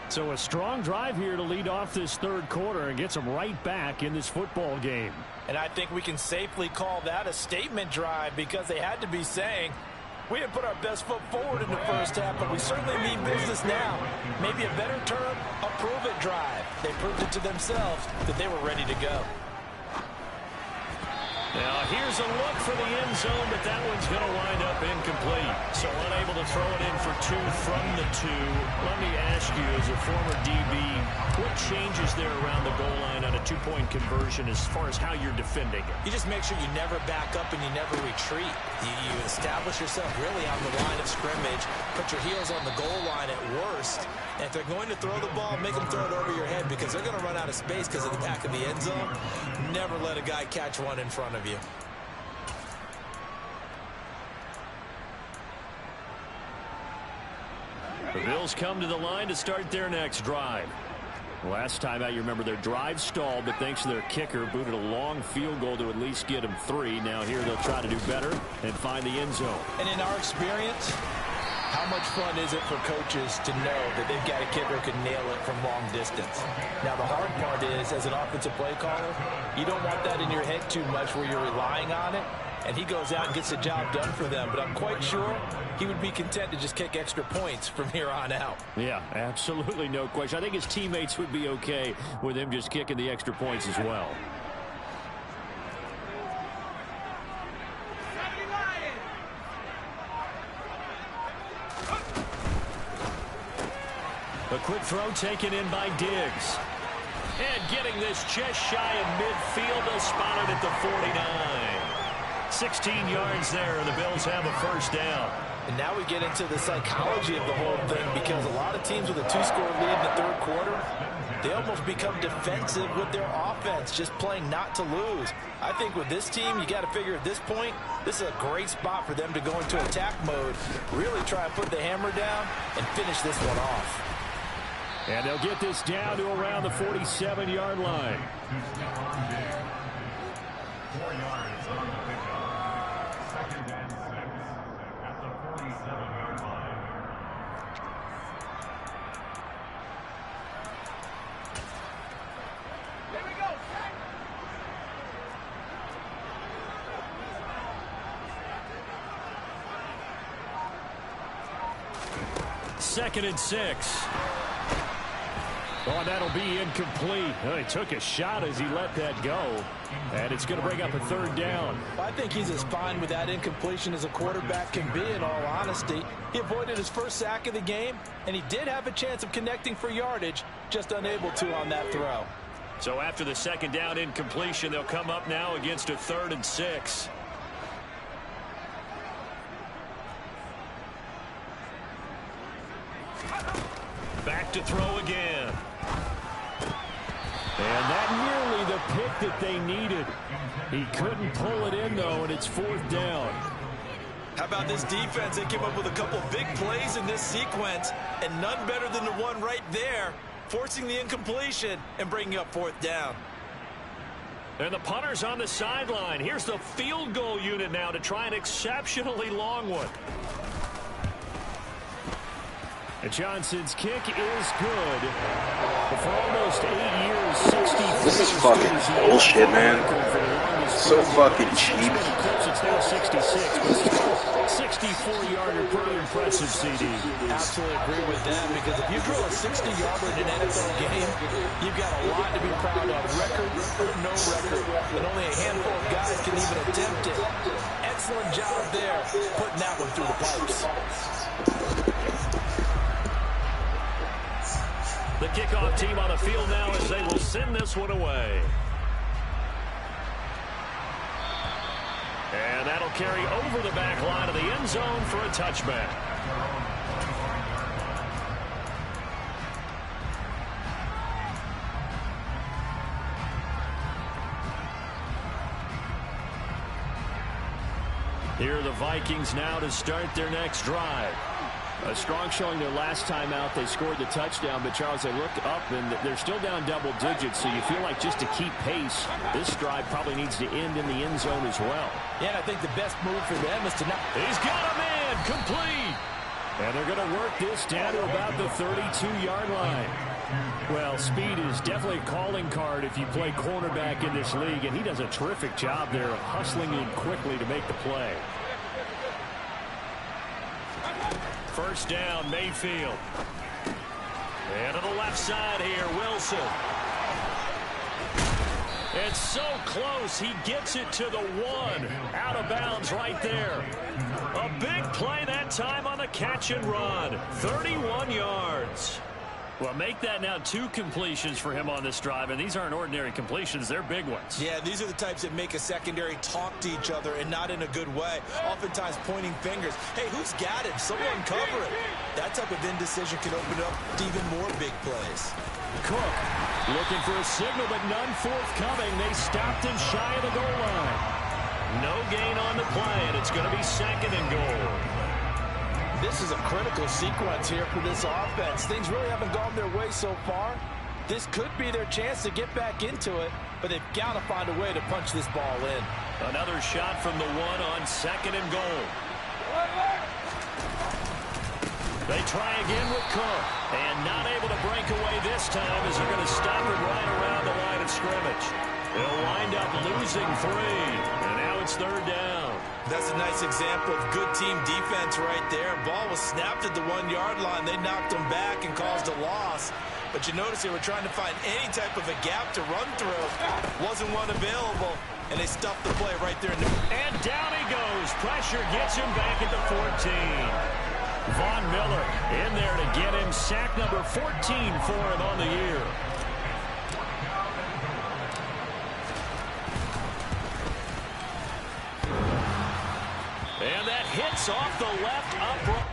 So a strong drive here to lead off this 3rd quarter and gets them right back in this football game. And I think we can safely call that a statement drive because they had to be saying, we didn't put our best foot forward in the first half, but we certainly mean business now. Maybe a better term, a prove-it drive. They proved it to themselves that they were ready to go. Now here's a look for the end zone, but that one's going to wind up incomplete. So unable to throw it in for 2 from the 2. Let me ask you, as a former DB, what changes there around the goal line on a 2-point conversion as far as how you're defending it? You just make sure you never back up and you never retreat. You establish yourself really on the line of scrimmage, put your heels on the goal line at worst. And if they're going to throw the ball, make them throw it over your head because they're going to run out of space because of the back of the end zone. Never let a guy catch one in front of you. The Bills come to the line to start their next drive. Last time out, you remember their drive stalled, but thanks to their kicker, booted a long field goal to at least get them 3. Now here they'll try to do better and find the end zone. And in our experience, how much fun is it for coaches to know that they've got a kicker who can nail it from long distance? Now, the hard part is, as an offensive play caller, you don't want that in your head too much where you're relying on it, and he goes out and gets the job done for them. But I'm quite sure he would be content to just kick extra points from here on out. Yeah, absolutely no question. I think his teammates would be okay with him just kicking the extra points as well. A quick throw taken in by Diggs. And getting this just shy of midfield, they'll spot it at the 49. 16 yards there, and the Bills have a 1st down. And now we get into the psychology of the whole thing because a lot of teams with a 2-score lead in the 3rd quarter, they almost become defensive with their offense, just playing not to lose. I think with this team, you got to figure at this point, this is a great spot for them to go into attack mode, really try and put the hammer down and finish this one off. And they'll get this down to around the 47-yard line. 4 yards on the pickup. 2nd and 6 at the 47-yard line. Here we go. 2nd and 6. Oh, that'll be incomplete. Oh, he took a shot as he let that go. And it's going to bring up a 3rd down. I think he's as fine with that incompletion as a quarterback can be, in all honesty. He avoided his first sack of the game, and he did have a chance of connecting for yardage, just unable to on that throw. So after the 2nd down incompletion, they'll come up now against a 3rd and 6. Back to throw again. And that nearly the pick that they needed. He couldn't pull it in, though, and it's 4th down. How about this defense? They came up with a couple big plays in this sequence, and none better than the one right there, forcing the incompletion and bringing up 4th down. And the punter's on the sideline. Here's the field goal unit now to try an exceptionally long one. And Johnson's kick is good. But for almost 8 years, 60. This is fucking bullshit, man. So fucking cheap. It's now 66, but still 64-yarder, pretty impressive CD. Absolutely agree with that, because if you drill a 60-yarder in an NFL game, you've got a lot to be proud of. Record or no record, and only a handful of guys can even attempt it. Excellent job there, putting that one through the pipes. The kickoff team on the field now as they will send this one away. And that'll carry over the back line of the end zone for a touchback. Here are the Vikings now to start their next drive. A strong showing their last time out. They scored the touchdown, but Charles, they looked up and they're still down double digits, so you feel like just to keep pace, this drive probably needs to end in the end zone as well. Yeah, and I think the best move for them is to not... He's got a man, complete. And they're going to work this down to about the 32-yard line. Well, speed is definitely a calling card if you play cornerback in this league, and he does a terrific job there of hustling in quickly to make the play. First down, Mayfield. And to the left side here, Wilson. It's so close, he gets it to the 1. Out of bounds right there. A big play that time on the catch and run. 31 yards. Well, make that now 2 completions for him on this drive, and these aren't ordinary completions. They're big ones. Yeah, these are the types that make a secondary talk to each other, and not in a good way. Oftentimes pointing fingers. Hey, who's got him? Someone cover it. That type of indecision can open up to even more big plays. Cook looking for a signal, but none forthcoming. They stopped him shy of the goal line. No gain on the play, and it's going to be 2nd and goal. This is a critical sequence here for this offense. Things really haven't gone their way so far. This could be their chance to get back into it, but they've got to find a way to punch this ball in. Another shot from the 1 on 2nd and goal. They try again with Cook, and not able to break away this time as they're going to stop it right around the line of scrimmage. They'll wind up losing 3, and now it's 3rd down. That's a nice example of good team defense right there. Ball was snapped at the 1-yard line. They knocked them back and caused a loss. But you notice they were trying to find any type of a gap to run through. Wasn't one available, and they stuffed the play right there. And down he goes. Pressure gets him back at the 14. Von Miller in there to get him sack number 14 for him on the year. And that hits off the left upright.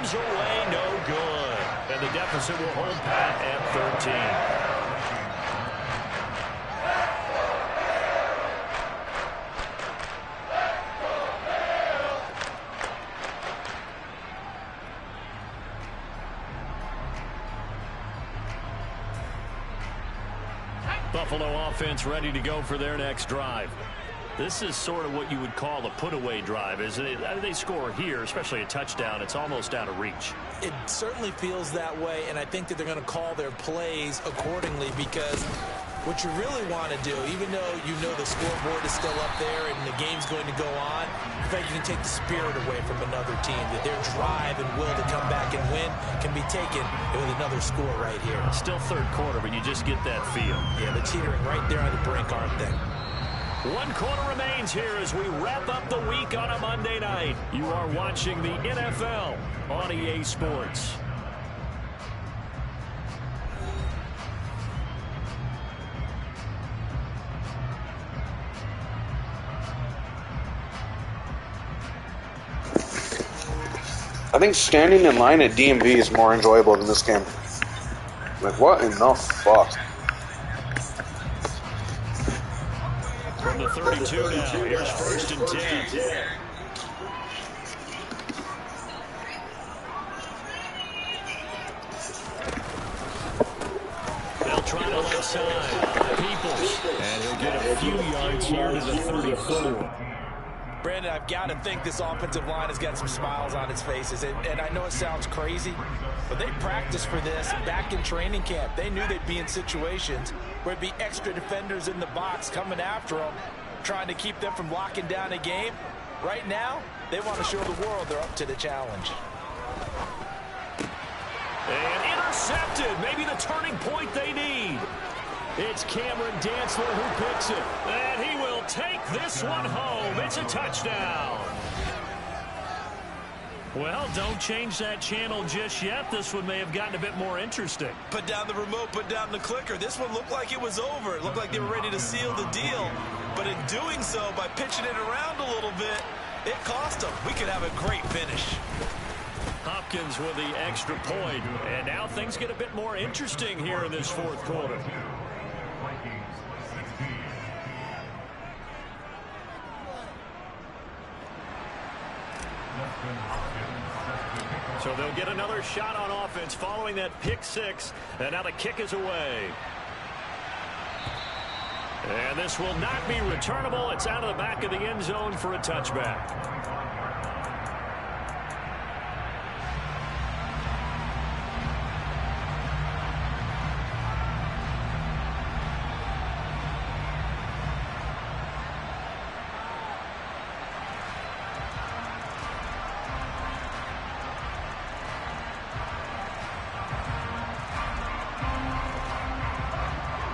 Away, no good. And the deficit will hold pat at 13. Buffalo offense ready to go for their next drive. This is sort of what you would call a put-away drive, isn't it? They score here, especially a touchdown. It's almost out of reach. It certainly feels that way, and I think that they're going to call their plays accordingly, because what you really want to do, even though you know the scoreboard is still up there and the game's going to go on, in fact, you can take the spirit away from another team, that their drive and will to come back and win can be taken with another score right here. Still third quarter, but you just get that feel. Yeah, they're teetering right there on the brink, aren't they? 1 quarter remains here as we wrap up the week on a Monday night. You are watching the NFL on EA Sports. I think standing in line at DMV is more enjoyable than this game. Like, what in the fuck? From the 32 now, here's 1st and 10. They'll try to left side. Peoples. And he'll get a few yards here to the 34. Brandon, I've got to think this offensive line has got some smiles on its faces. And I know it sounds crazy, but they practiced for this back in training camp. They knew they'd be in situations where it'd be extra defenders in the box coming after them, trying to keep them from locking down a game. Right now, they want to show the world they're up to the challenge. And intercepted. Maybe the turning point they need. It's Cameron Dantzler who picks it. And he will take this one home. It's a touchdown. Well, don't change that channel just yet. This one may have gotten a bit more interesting. Put down the remote, put down the clicker. This one looked like it was over. It looked like they were ready to seal the deal. But in doing so, by pitching it around a little bit, it cost them. We could have a great finish. Hopkins with the extra point. And now things get a bit more interesting here in this 4th quarter. Vikings 16. So they'll get another shot on offense following that pick 6. And now the kick is away. And this will not be returnable. It's out of the back of the end zone for a touchback.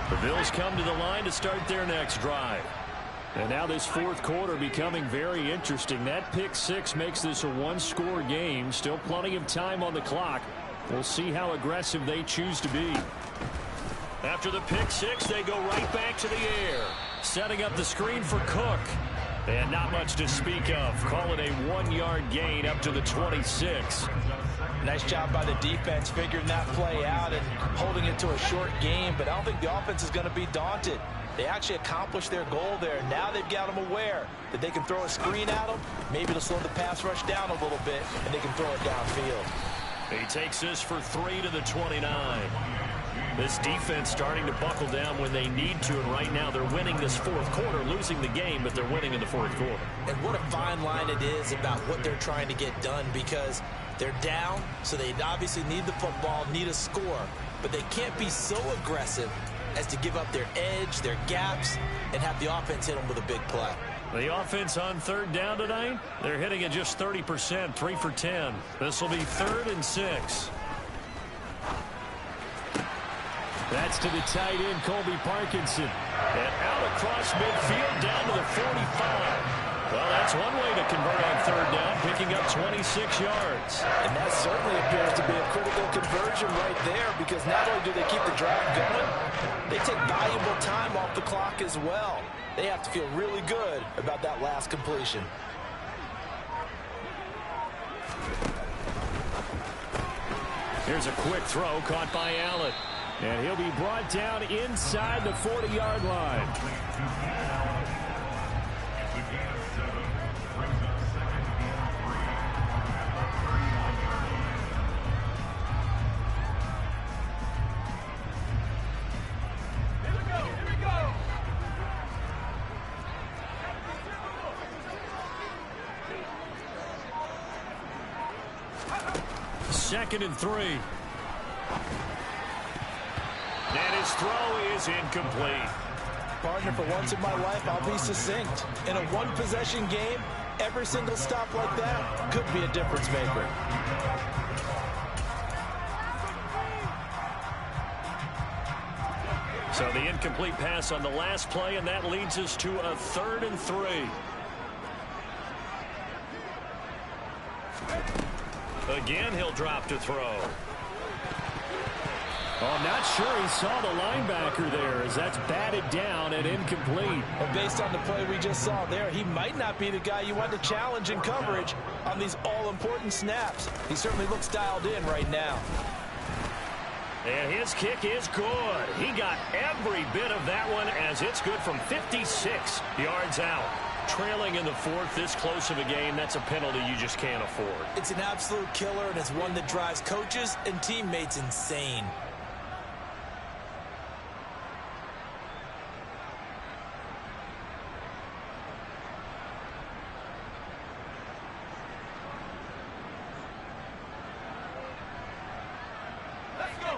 The Bills come to the line to start their next drive. And now this 4th quarter becoming very interesting. That pick 6 makes this a 1-score game. Still plenty of time on the clock. We'll see how aggressive they choose to be. After the pick 6, they go right back to the air. Setting up the screen for Cook. And not much to speak of. Call it a 1-yard gain up to the 26. Nice job by the defense figuring that play out and holding it to a short game, but I don't think the offense is going to be daunted. They actually accomplished their goal there. Now they've got them aware that they can throw a screen at them, maybe to slow the pass rush down a little bit, and they can throw it downfield. He takes this for 3 to the 29. This defense starting to buckle down when they need to, and right now they're winning this 4th quarter, losing the game, but they're winning in the 4th quarter. And what a fine line it is about what they're trying to get done, because they're down, so they obviously need the football, need a score, but they can't be so aggressive as to give up their edge, their gaps, and have the offense hit them with a big play. The offense on 3rd down tonight, they're hitting at just 30%, 3 for 10. This will be 3rd and 6. That's to the tight end, Colby Parkinson. And out across midfield, down to the 45. Well, that's one way to convert on 3rd down, picking up 26 yards. And that certainly appears to be a critical conversion right there, because not only do they keep the drive going, they take valuable time off the clock as well. They have to feel really good about that last completion. Here's a quick throw caught by Allen. And he'll be brought down inside the 40-yard line. 2nd and 3. And his throw is incomplete. Partner, for once in my life, I'll be succinct. In a one-possession game, every single stop like that could be a difference maker. So the incomplete pass on the last play, and that leads us to a 3rd and 3. Again, he'll drop to throw. Oh, I'm not sure he saw the linebacker there, as that's batted down and incomplete. Well, based on the play we just saw there, he might not be the guy you want to challenge in coverage on these all-important snaps. He certainly looks dialed in right now. And his kick is good. He got every bit of that one, as it's good from 56 yards out. Trailing in the 4th, this close of a game, that's a penalty you just can't afford. It's an absolute killer, and it's one that drives coaches and teammates insane.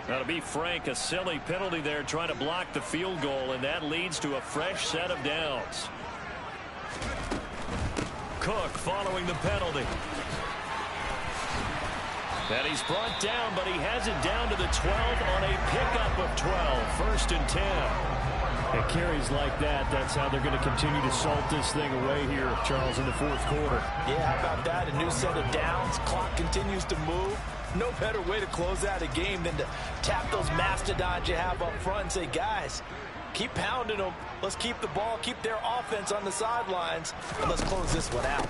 Now, to be frank, a silly penalty there trying to block the field goal, and that leads to a fresh set of downs. Cook following the penalty. And he's brought down, but he has it down to the 12 on a pickup of 12. 1st and 10. At carries like that, that's how they're going to continue to salt this thing away here, Charles, in the 4th quarter. Yeah, how about that? A new set of downs. Clock continues to move. No better way to close out a game than to tap those mastodons you have up front and say, guys, keep pounding them. Let's keep the ball, keep their offense on the sidelines, and let's close this one out.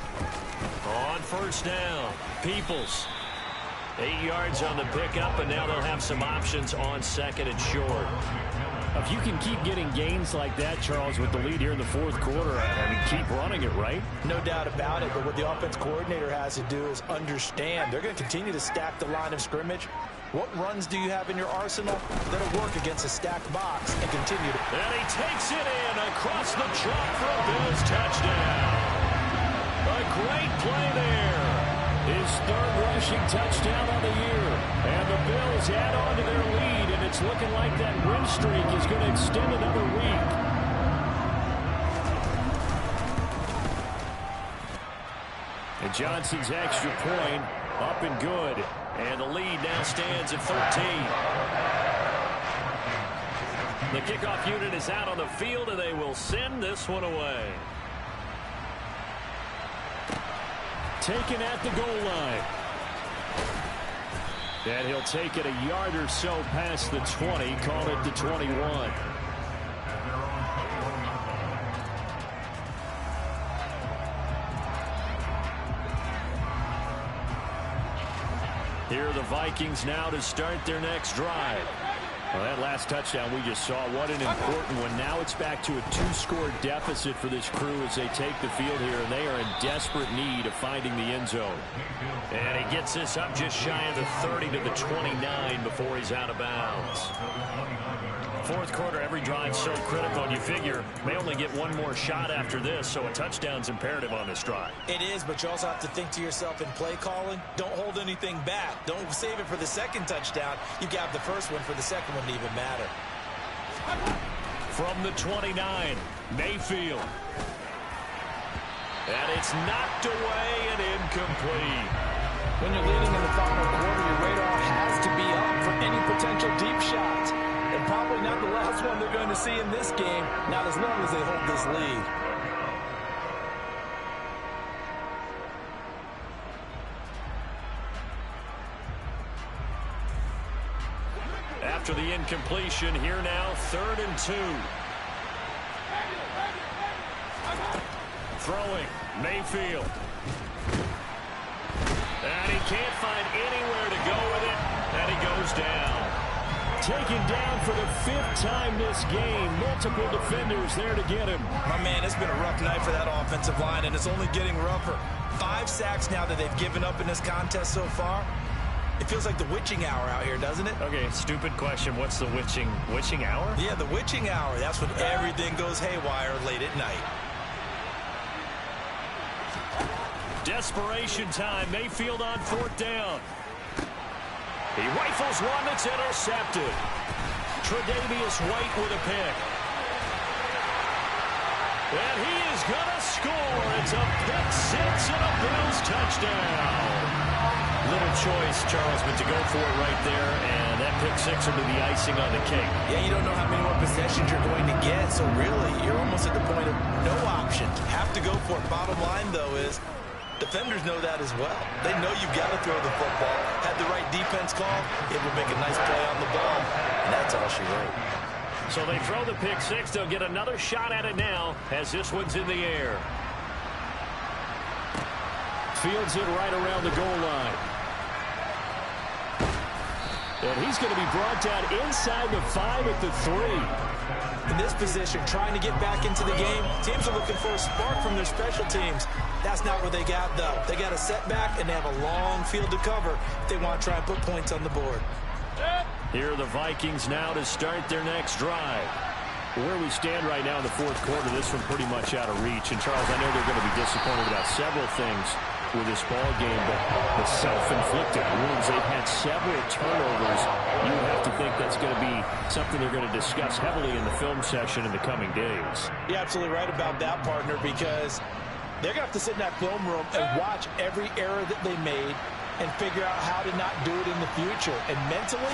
On 1st down, Peoples. 8 yards on the pickup, and now they'll have some options on 2nd and short. If you can keep getting gains like that, Charles, with the lead here in the 4th quarter, I mean, keep running it, right? No doubt about it, but what the offense coordinator has to do is understand. They're going to continue to stack the line of scrimmage. What runs do you have in your arsenal that'll work against a stacked box and continue to... And he takes it in across the chalk for a Bills touchdown. A great play there. His 3rd rushing touchdown on the year. And the Bills add on to their lead, and it's looking like that win streak is going to extend another week. And Johnson's extra point up and good. And the lead now stands at 13. The kickoff unit is out on the field, and they will send this one away. Taken at the goal line. And he'll take it a yard or so past the 20, call it the 21. Here are the Vikings now to start their next drive. Well, that last touchdown we just saw, what an important one. Now it's back to a 2-score deficit for this crew as they take the field here, and they are in desperate need of finding the end zone. And he gets this up just shy of the 30 to the 29 before he's out of bounds. 4th quarter, every drive so critical, and you figure may only get one more shot after this, so a touchdown's imperative on this drive. It is, but you also have to think to yourself in play calling, don't hold anything back. Don't save it for the 2nd touchdown. You got the 1st one for the 2nd one to even matter. From the 29, Mayfield. And it's knocked away and incomplete. When you're leading in the final quarter, your radar has to be up for any potential deep shots. And probably not the last one they're going to see in this game, not as long as they hold this lead. After the incompletion, here now, 3rd and 2. Throwing, Mayfield. And he can't find anywhere to go with it, and he goes down. Taken down for the 5th time this game. Multiple defenders there to get him. My man, it's been a rough night for that offensive line, and it's only getting rougher. 5 sacks now that they've given up in this contest so far. It feels like the witching hour out here, doesn't it? Okay, stupid question. What's the witching hour? Yeah, the witching hour. That's when everything goes haywire late at night. Desperation time. Mayfield on 4th down. He rifles one that's intercepted. Tre'Davious White with a pick. And he is going to score. It's a pick six and a Bills touchdown. Little choice, Charles, but to go for it right there, and that pick six will be the icing on the cake. Yeah, you don't know how many more possessions you're going to get, so really, you're almost at the point of no option. Have to go for it. Bottom line, though, is defenders know that as well. They know you've got to throw the football. Had the right defense call, it will make a nice play on the ball, and that's all she wrote. So they throw the pick six. They'll get another shot at it now as this one's in the air. Fields it right around the goal line. And he's going to be brought down inside the 5 at the 3. In this position, trying to get back into the game, teams are looking for a spark from their special teams. That's not what they got, though. They got a setback, and they have a long field to cover if they want to try and put points on the board. Here are the Vikings now to start their next drive. Where we stand right now in the fourth quarter, this one pretty much out of reach. And, Charles, I know they're going to be disappointed about several things with this ball game, but the self-inflicted wounds, they've had several turnovers. You have to think that's going to be something they're going to discuss heavily in the film session in the coming days. You're absolutely right about that, partner, because they're going to have to sit in that film room and watch every error that they made and figure out how to not do it in the future. And mentally,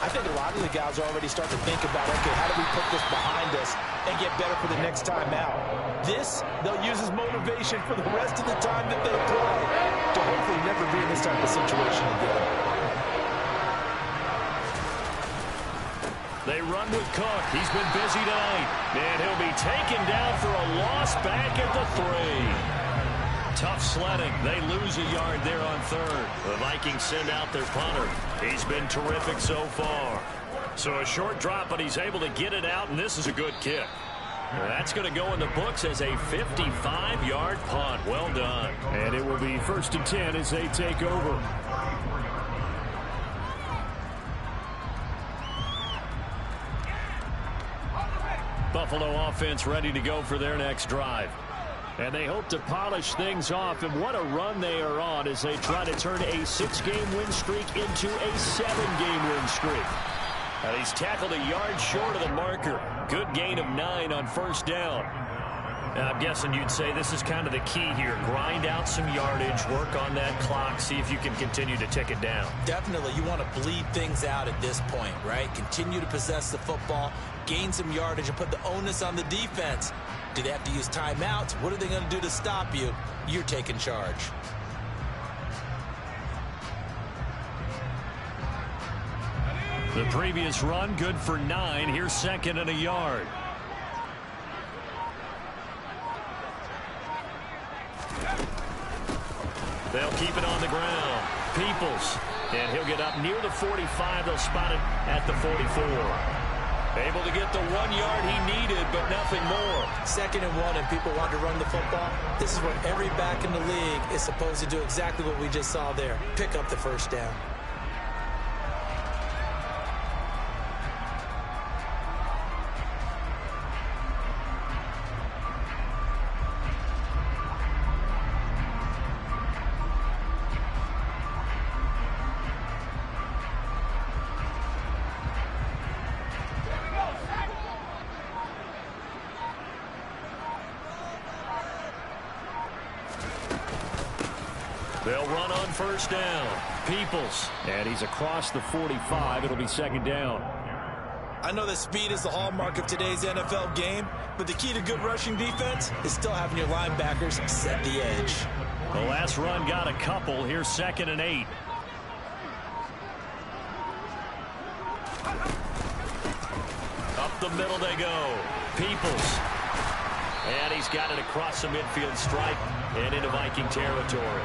I think a lot of the guys are already starting to think about, okay, how do we put this behind us and get better for the next time out? This, they'll use as motivation for the rest of the time that they play to hopefully never be in this type of situation again. They run with Cook. He's been busy tonight. And he'll be taken down for a loss back at the 3. Tough sledding. They lose a yard there on third. The Vikings send out their punter. He's been terrific so far. So a short drop, but he's able to get it out, and this is a good kick. That's going to go in the books as a 55-yard punt. Well done. And it will be 1st and 10 as they take over. Buffalo offense ready to go for their next drive. And they hope to polish things off, and what a run they are on as they try to turn a 6-game win streak into a 7-game win streak. And he's tackled a yard short of the marker. Good gain of 9 on first down. Now, I'm guessing you'd say this is kind of the key here. Grind out some yardage, work on that clock, see if you can continue to tick it down. Definitely, you want to bleed things out at this point, right? Continue to possess the football, gain some yardage, and put the onus on the defense. Do they have to use timeouts? What are they going to do to stop you? You're taking charge. The previous run, good for 9. Here's 2nd and a yard. They'll keep it on the ground. Peoples. And he'll get up near the 45. They'll spot it at the 44. Able to get the 1 yard he needed, but nothing more. 2nd and 1, and people want to run the football. This is what every back in the league is supposed to do, exactly what we just saw there. Pick up the first down. They'll run on first down. Peoples. And he's across the 45. It'll be 2nd down. I know that speed is the hallmark of today's NFL game, but the key to good rushing defense is still having your linebackers set the edge. The last run got a couple. Here's 2nd and 8. Up the middle they go. Peoples. And he's got it across the midfield stripe and into Viking territory.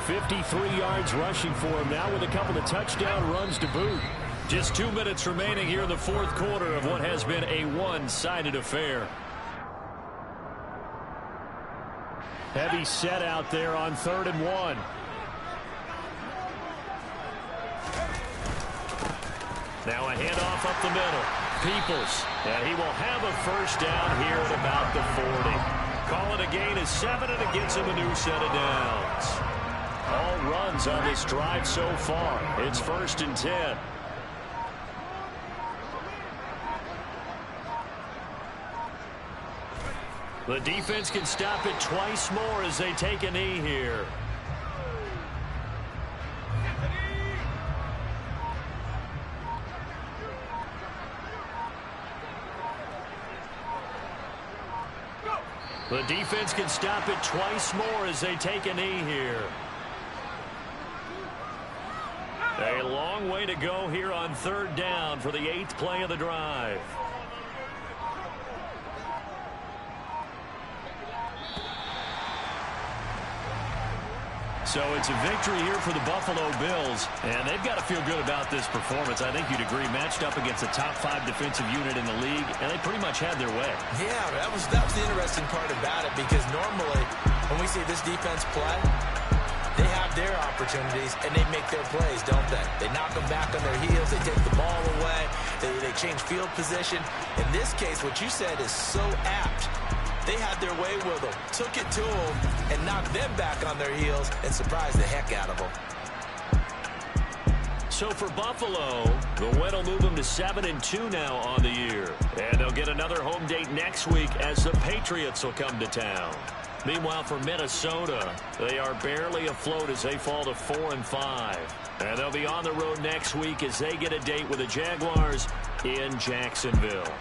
53 yards rushing for him now with a couple of touchdown runs to boot. Just 2 minutes remaining here in the fourth quarter of what has been a one-sided affair. Heavy set out there on 3rd and 1. Now a handoff up the middle. Peoples, and he will have a first down here at about the 40. Call it a gain of 7, and it gets him a new set of downs. All runs on this drive so far. It's 1st and 10. The defense can stop it twice more as they take a knee here. The defense can stop it twice more as they take a knee here. A long way to go here on 3rd down for the 8th play of the drive. So it's a victory here for the Buffalo Bills, and they've got to feel good about this performance. I think you'd agree, matched up against a top 5 defensive unit in the league, and they pretty much had their way. Yeah, that was the interesting part about it, because normally when we see this defense play, they have their opportunities and they make their plays, don't they? They knock them back on their heels, they take the ball away, they change field position. In this case, what you said is so apt. They had their way with them, took it to them, and knocked them back on their heels and surprised the heck out of them. So for Buffalo, the win will move them to 7-2 now on the year. And they'll get another home date next week as the Patriots will come to town. Meanwhile, for Minnesota, they are barely afloat as they fall to 4-5. And they'll be on the road next week as they get a date with the Jaguars in Jacksonville.